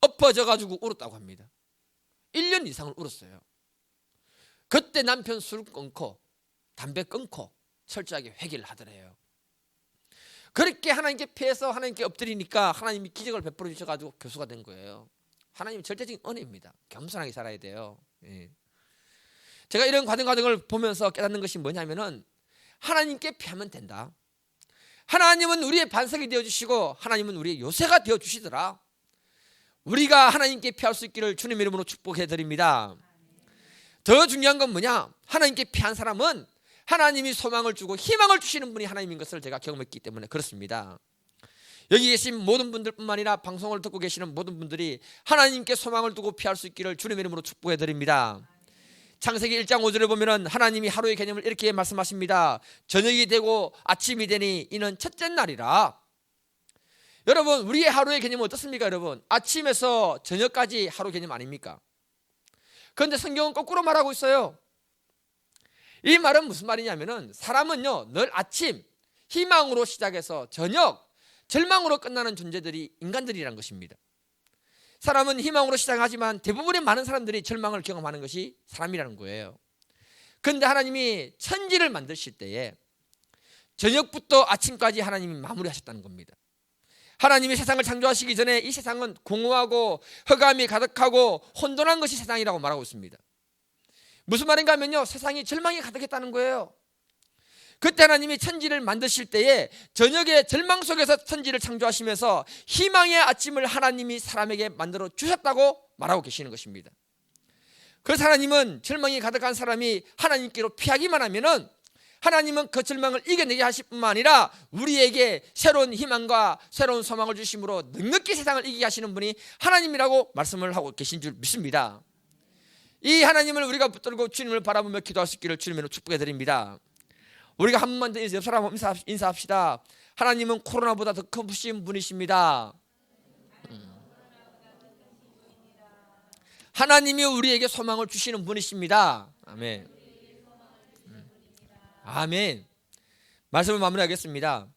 엎어져가지고 울었다고 합니다. 1년 이상을 울었어요. 그때 남편 술 끊고 담배 끊고 철저하게 회개를 하더래요. 그렇게 하나님께 피해서 하나님께 엎드리니까 하나님이 기적을 베풀어 주셔가지고 교수가 된 거예요. 하나님이 절대적인 은혜입니다. 겸손하게 살아야 돼요. 제가 이런 과정을 보면서 깨닫는 것이 뭐냐면은, 하나님께 피하면 된다. 하나님은 우리의 반석이 되어주시고 하나님은 우리의 요새가 되어주시더라. 우리가 하나님께 피할 수 있기를 주님의 이름으로 축복해 드립니다. 더 중요한 건 뭐냐, 하나님께 피한 사람은 하나님이 소망을 주고 희망을 주시는 분이 하나님인 것을 제가 경험했기 때문에 그렇습니다. 여기 계신 모든 분들뿐만 아니라 방송을 듣고 계시는 모든 분들이 하나님께 소망을 두고 피할 수 있기를 주님의 이름으로 축복해 드립니다. 창세기 1장 5절에 보면은 하나님이 하루의 개념을 이렇게 말씀하십니다. 저녁이 되고 아침이 되니 이는 첫째 날이라. 여러분, 우리의 하루의 개념은 어떻습니까? 여러분, 아침에서 저녁까지 하루 개념 아닙니까? 그런데 성경은 거꾸로 말하고 있어요. 이 말은 무슨 말이냐면은, 사람은요 늘 아침 희망으로 시작해서 저녁 절망으로 끝나는 존재들이 인간들이란 것입니다. 사람은 희망으로 시작하지만 대부분의 많은 사람들이 절망을 경험하는 것이 사람이라는 거예요. 그런데 하나님이 천지를 만드실 때에 저녁부터 아침까지 하나님이 마무리하셨다는 겁니다. 하나님이 세상을 창조하시기 전에 이 세상은 공허하고 흑암이 가득하고 혼돈한 것이 세상이라고 말하고 있습니다. 무슨 말인가 하면요, 세상이 절망이 가득했다는 거예요. 그때 하나님이 천지를 만드실 때에 저녁의 절망 속에서 천지를 창조하시면서 희망의 아침을 하나님이 사람에게 만들어 주셨다고 말하고 계시는 것입니다. 그래서 하나님은 절망이 가득한 사람이 하나님께로 피하기만 하면은 하나님은 그 절망을 이겨내게 하실 뿐만 아니라 우리에게 새로운 희망과 새로운 소망을 주심으로 넉넉히 세상을 이기게 하시는 분이 하나님이라고 말씀을 하고 계신 줄 믿습니다. 이 하나님을 우리가 붙들고 주님을 바라보며 기도할 수 있기를 주님으로 축복해 드립니다. 우리가 한 번만 더 옆 사람 인사합시다. 하나님은 코로나보다 더 크신 분이십니다. 하나님이 우리에게 소망을 주시는 분이십니다. 아멘. 아멘. 말씀을 마무리하겠습니다.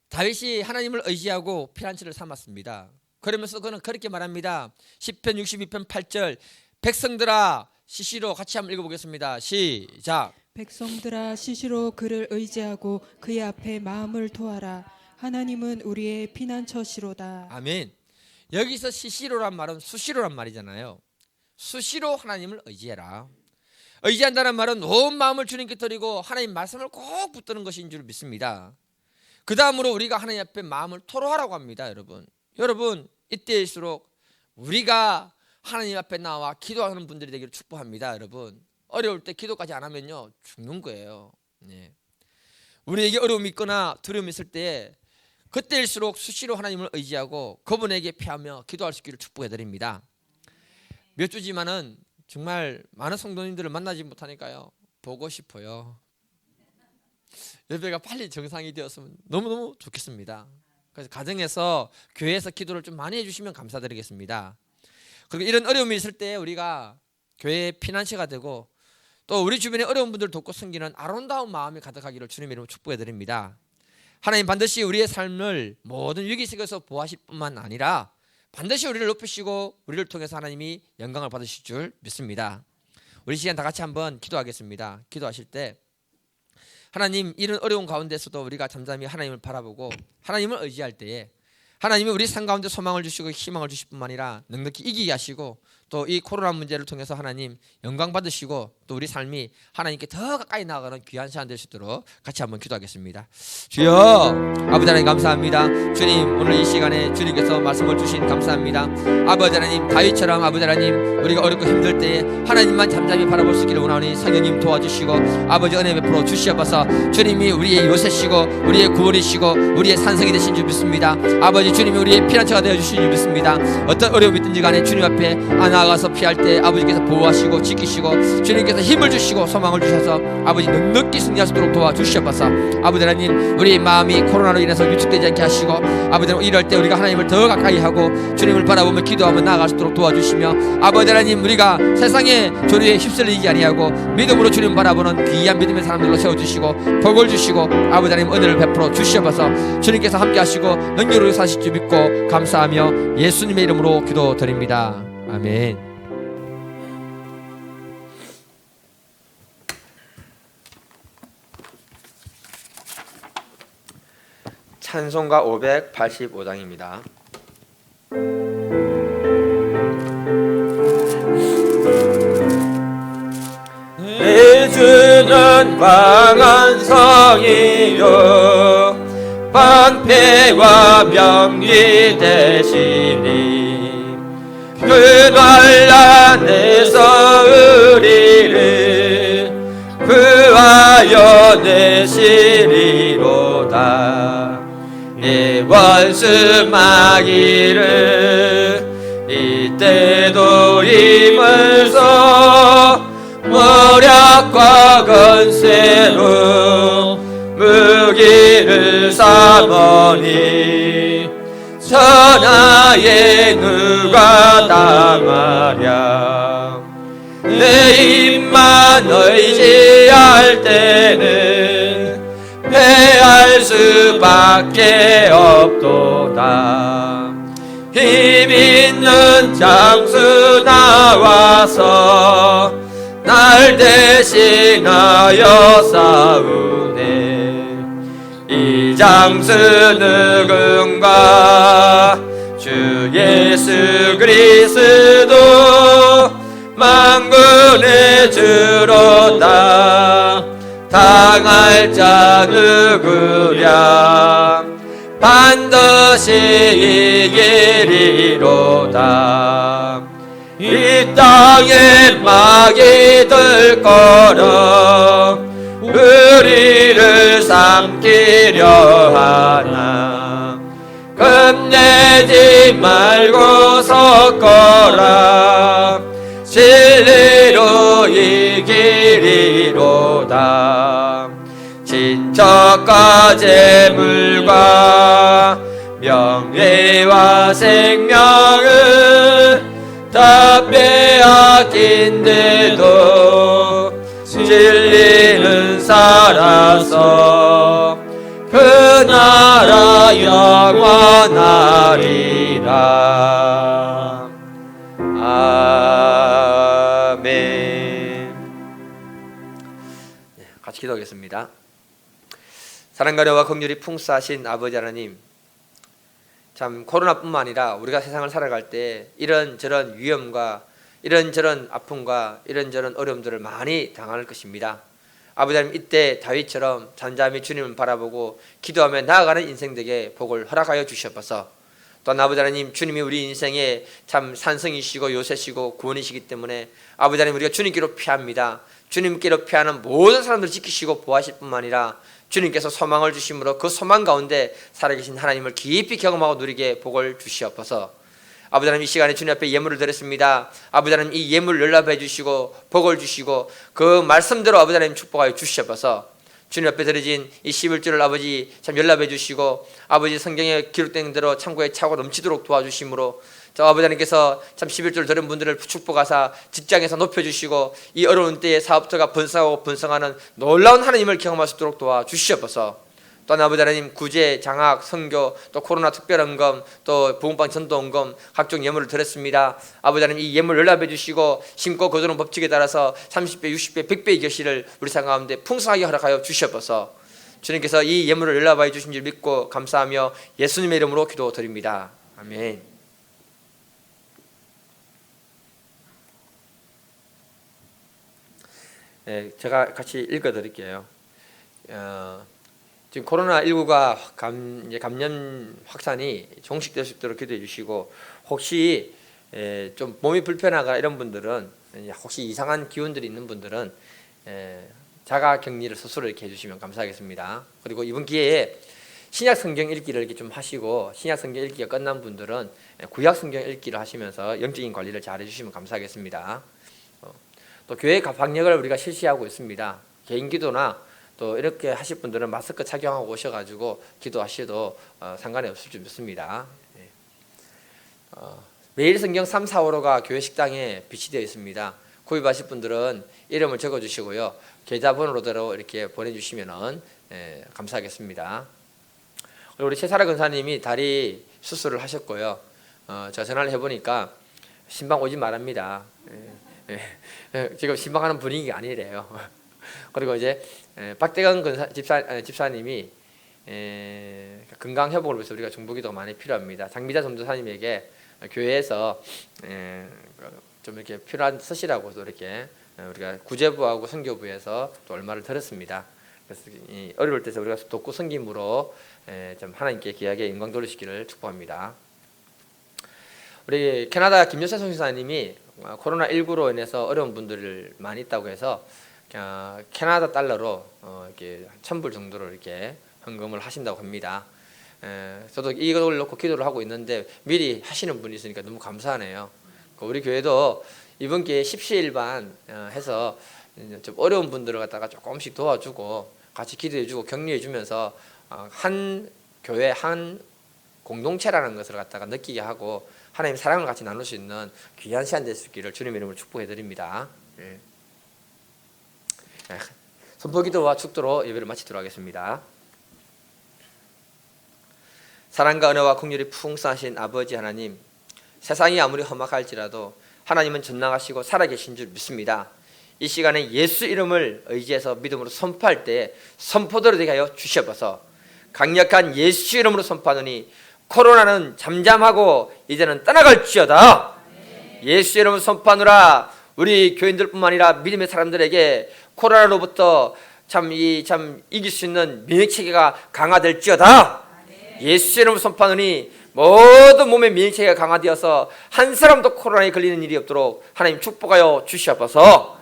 다윗이 하나님을 의지하고 피난처를 삼았습니다. 그러면서 그는 그렇게 말합니다. 시편 62편 8절, 백성들아 시시로 같이 한번 읽어보겠습니다. 시작. 백성들아 시시로 그를 의지하고 그의 앞에 마음을 토하라. 하나님은 우리의 피난처시로다. 아멘. 여기서 시시로란 말은 수시로란 말이잖아요. 수시로 하나님을 의지해라. 의지한다는 말은 온 마음을 주님께 드리고 하나님 말씀을 꼭 붙드는 것인 줄 믿습니다. 그 다음으로 우리가 하나님 앞에 마음을 토로하라고 합니다. 여러분 이때일수록 우리가 하나님 앞에 나와 기도하는 분들이 되기를 축복합니다. 여러분, 어려울 때 기도까지 안 하면요 죽는 거예요. 우리에게 어려움이 있거나 두려움이 있을 때 그때일수록 수시로 하나님을 의지하고 그분에게 피하며 기도할 수 있기를 축복해 드립니다. 몇 주지만은 정말 많은 성도님들을 만나지 못하니까요 보고 싶어요. 예배가 빨리 정상이 되었으면 너무너무 좋겠습니다. 그래서 가정에서 교회에서 기도를 좀 많이 해주시면 감사드리겠습니다. 그리고 이런 어려움이 있을 때 우리가 교회의 피난처가 되고 또 우리 주변에 어려운 분들 돕고 섬기는 아름다운 마음이 가득하기를 주님의 이름으로 축복해 드립니다. 하나님 반드시 우리의 삶을 모든 위기 속에서 보호하실 뿐만 아니라 반드시 우리를 높이시고 우리를 통해서 하나님이 영광을 받으실 줄 믿습니다. 우리 시간 다 같이 한번 기도하겠습니다. 기도하실 때 하나님, 이런 어려운 가운데서도 우리가 잠잠히 하나님을 바라보고 하나님을 의지할 때에 하나님이 우리 삶 가운데 소망을 주시고 희망을 주실 뿐만 아니라 넉넉히 이기게 하시고 또 이 코로나 문제를 통해서 하나님 영광 받으시고 또 우리 삶이 하나님께 더 가까이 나아가는 귀한 시간 될 수 있도록 같이 한번 기도하겠습니다. 주여, 아버지 하나님 감사합니다. 주님, 오늘 이 시간에 주님께서 말씀을 주신 감사합니다. 아버지 하나님, 다윗처럼 아버지 하나님 우리가 어렵고 힘들 때에 하나님만 잠잠히 바라볼 수 있기를 원하오니 성령님 도와주시고 아버지 은혜 베풀어 주시옵소서. 주님이 우리의 요새시고 우리의 구원이시고 우리의 산성이 되신 줄 믿습니다. 아버지, 주님이 우리의 피난처가 되어 주신 줄 믿습니다. 어떤 어려움이 있든지 간에 주님 앞에 나아가서 피할 때 아버지께서 보호하시고 지키시고 주님께서 힘을 주시고 소망을 주셔서 아버지 넉넉히 승리할 수 있도록 도와주시옵소서. 아버지 하나님, 우리의 마음이 코로나로 인해서 위축되지 않게 하시고 아버지 하나님, 이럴 때 우리가 하나님을 더 가까이 하고 주님을 바라보며 기도하며 나아갈 수 있도록 도와주시며 아버지 하나님, 우리가 세상의 조류에 휩쓸리지 아니하고 믿음으로 주님 바라보는 귀한 믿음의 사람들로 세워주시고 복을 주시고 아버지 하나님 은혜를 베풀어 주시옵소서. 주님께서 함께 하시고 능력으로 사실 줄 믿고 감사하며 예수님의 이름으로 기도드립니다. 아멘. 찬송가 585장입니다. 내 주는 강한 성이요 방패와 명리 되시니 그 난란에서 우리를 구하여 내시리로다. 내 원수 마귀를 이때도 힘을 써 모략과 건세로 무기를 삼으니 천하에 누가 당하랴. 내 힘만 의지할 때는 패할 수밖에 없도다. 힘 있는 장수 나와서 날 대신하여 싸우네. 이 장수 누군가? 주 예수 그리스도 만군의 주로다. 당할 자 누구랴? 반드시 이기리로다. 이 땅에 마귀들 걸어 우리를 삼키려 하나. 겁내지 말고 섞어라. 진리로 이기리로다. 친척과 재물과 명예와 생명을 다 빼앗긴데도 진리는 살아서 그 나라 영원하리라. 아멘. 같이 기도하겠습니다. 사랑과 은혜와 긍휼이 풍성하신 아버지 하나님, 참 코로나뿐만 아니라 우리가 세상을 살아갈 때 이런저런 위험과 이런저런 아픔과 이런저런 어려움들을 많이 당할 것입니다. 아버지 하나님, 이때 다윗처럼 잠잠히 주님을 바라보고 기도하며 나아가는 인생 되게 복을 허락하여 주시옵소서. 또한 아버지 하나님, 주님이 우리 인생에 참 산성이시고 요새시고 구원이시기 때문에 아버지 하나님, 우리가 주님께로 피합니다. 주님께로 피하는 모든 사람들을 지키시고 보호하실 뿐만 아니라 주님께서 소망을 주심으로 그 소망 가운데 살아계신 하나님을 깊이 경험하고 누리게 복을 주시옵소서. 아버지 하나님, 이 시간에 주님 앞에 예물을 드렸습니다. 아버지 하나님, 이 예물을 연락해 주시고 복을 주시고 그 말씀대로 아버지 하나님 축복하여 주시옵소서. 주님 앞에 드려진 이 11조를 아버지 참 연락해 주시고 아버지 성경에 기록된 대로 창고에 차고 넘치도록 도와주심으로 저 아버지 하나님께서 참 11절 들은 분들을 축복하사 직장에서 높여주시고 이 어려운 때에 사업터가 번성하고 번성하는 놀라운 하나님을 경험할 수 있도록 도와주시옵소서. 또한 아버지 하나님 구제, 장학, 선교, 또 코로나 특별헌금, 또 부흥방 전도헌금 각종 예물을 드렸습니다. 아버지 하나님 이 예물 연락해 주시고 심고 거두는 법칙에 따라서 30배, 60배, 100배의 결실을 우리 상 가운데 풍성하게 허락하여 주시옵소서. 주님께서 이 예물을 연락해 주신 줄 믿고 감사하며 예수님의 이름으로 기도드립니다. 아멘. 네, 제가 같이 읽어드릴게요. 지금 코로나19가 감염 확산이 종식될 수 있도록 기도해 주시고, 혹시 좀 몸이 불편하거나 이런 분들은, 혹시 이상한 기운들이 있는 분들은 자가 격리를 스스로 이렇게 해주시면 감사하겠습니다. 그리고 이번 기회에 신약 성경 읽기를 이렇게 좀 하시고, 신약 성경 읽기가 끝난 분들은 구약 성경 읽기를 하시면서 영적인 관리를 잘 해주시면 감사하겠습니다. 또 교회 방역을 우리가 실시하고 있습니다. 개인 기도나 또 이렇게 하실 분들은 마스크 착용하고 오셔가지고 기도하셔도 상관이 없을 줄 믿습니다. 매일 성경 3, 4, 5로가 교회 식당에 비치되어 있습니다. 구입하실 분들은 이름을 적어주시고요, 계좌번호로 이렇게 보내주시면 감사하겠습니다. 그리고 우리 최사라 권사님이 다리 수술을 하셨고요. 제가 전화를 해보니까 신방 오지 말랍니다. 지금 신방하는 분위기가 아니래요. 그리고 이제 박대건 집사님이 건강 회복을 위해서 우리가 중보기도가 많이 필요합니다. 장미자 전도사님에게 교회에서 좀 이렇게 필요한 쓰시라고도 이렇게 우리가 구제부하고 선교부에서 또 얼마를 들었습니다. 그래서 이 어려울 때서 우리가 돕고 섬김으로 좀 하나님께 귀하게 영광 돌리시기를 축복합니다. 우리 캐나다 김여세 선교사님이 코로나19로 인해서 어려운 분들을 많이 있다고 해서 캐나다 달러로 이렇게 1,000불 정도로 이렇게 헌금을 하신다고 합니다. 저도 이걸 놓고 기도를 하고 있는데 미리 하시는 분이 있으니까 너무 감사하네요. 우리 교회도 이번 기회에 십시일반 해서 좀 어려운 분들을 갖다가 조금씩 도와주고 같이 기도해주고 격려해주면서 한 교회 한 공동체라는 것을 갖다가 느끼게 하고 하나님 사랑을 같이 나눌 수 있는 귀한 시간 될 수 있기를 주님의 이름으로 축복해 드립니다. 선포기도와 축도로 예배를 마치도록 하겠습니다. 사랑과 은혜와 긍휼이 풍성하신 아버지 하나님, 세상이 아무리 험악할지라도 하나님은 전능하시고 살아계신 줄 믿습니다. 이 시간에 예수 이름을 의지해서 믿음으로 선포할 때 선포대로 되게 하여 주시옵소서. 강력한 예수 이름으로 선포하노니 코로나는 잠잠하고 이제는 떠나갈지어다. 예수 이름으로 선포하노라. 우리 교인들뿐만 아니라 믿음의 사람들에게 코로나로부터 참 이길 수 있는免疫체계가 강화될지어다. 예수 이름으로 선포하노니 모든 몸의免疫체계가 강화되어서 한 사람도 코로나에 걸리는 일이 없도록 하나님 축복하여 주시옵소서.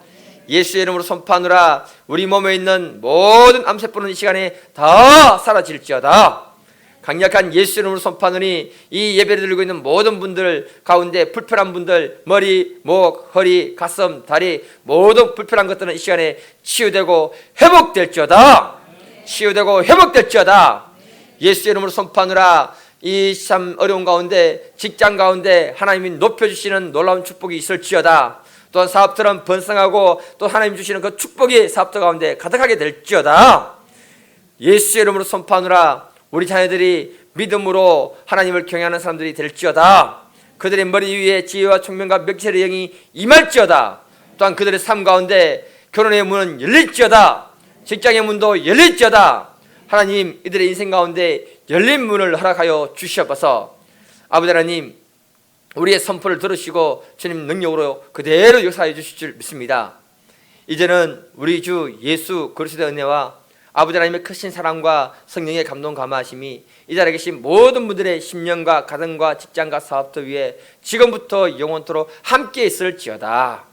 예수 이름으로 선포하노라. 우리 몸에 있는 모든 암세포는 이 시간에 다 사라질지어다. 강력한 예수 이름으로 선포하노니 이 예배를 드리고 있는 모든 분들 가운데 불편한 분들, 머리, 목, 허리, 가슴, 다리 모든 불편한 것들은 이 시간에 치유되고 회복될지어다. 치유되고 회복될지어다. 예수 이름으로 선포하노라. 이 참 어려운 가운데 직장 가운데 하나님이 높여주시는 놀라운 축복이 있을지어다. 또한 사업들은 번성하고 또 하나님 주시는 그 축복이 사업들 가운데 가득하게 될지어다. 예수 이름으로 선포하노라. 우리 자녀들이 믿음으로 하나님을 경외하는 사람들이 될지어다. 그들의 머리 위에 지혜와 총명과 명철의 영이 임할지어다. 또한 그들의 삶 가운데 결혼의 문은 열릴지어다. 직장의 문도 열릴지어다. 하나님 이들의 인생 가운데 열린 문을 허락하여 주시옵소서. 아버지 하나님, 우리의 선포를 들으시고 주님 능력으로 그대로 역사해 주실 줄 믿습니다. 이제는 우리 주 예수 그리스도의 은혜와 아버지 하나님의 크신 사랑과 성령의 감동 감화하심이 이 자리에 계신 모든 분들의 심령과 가정과 직장과 사업터 위에 지금부터 영원토록 함께 있을지어다.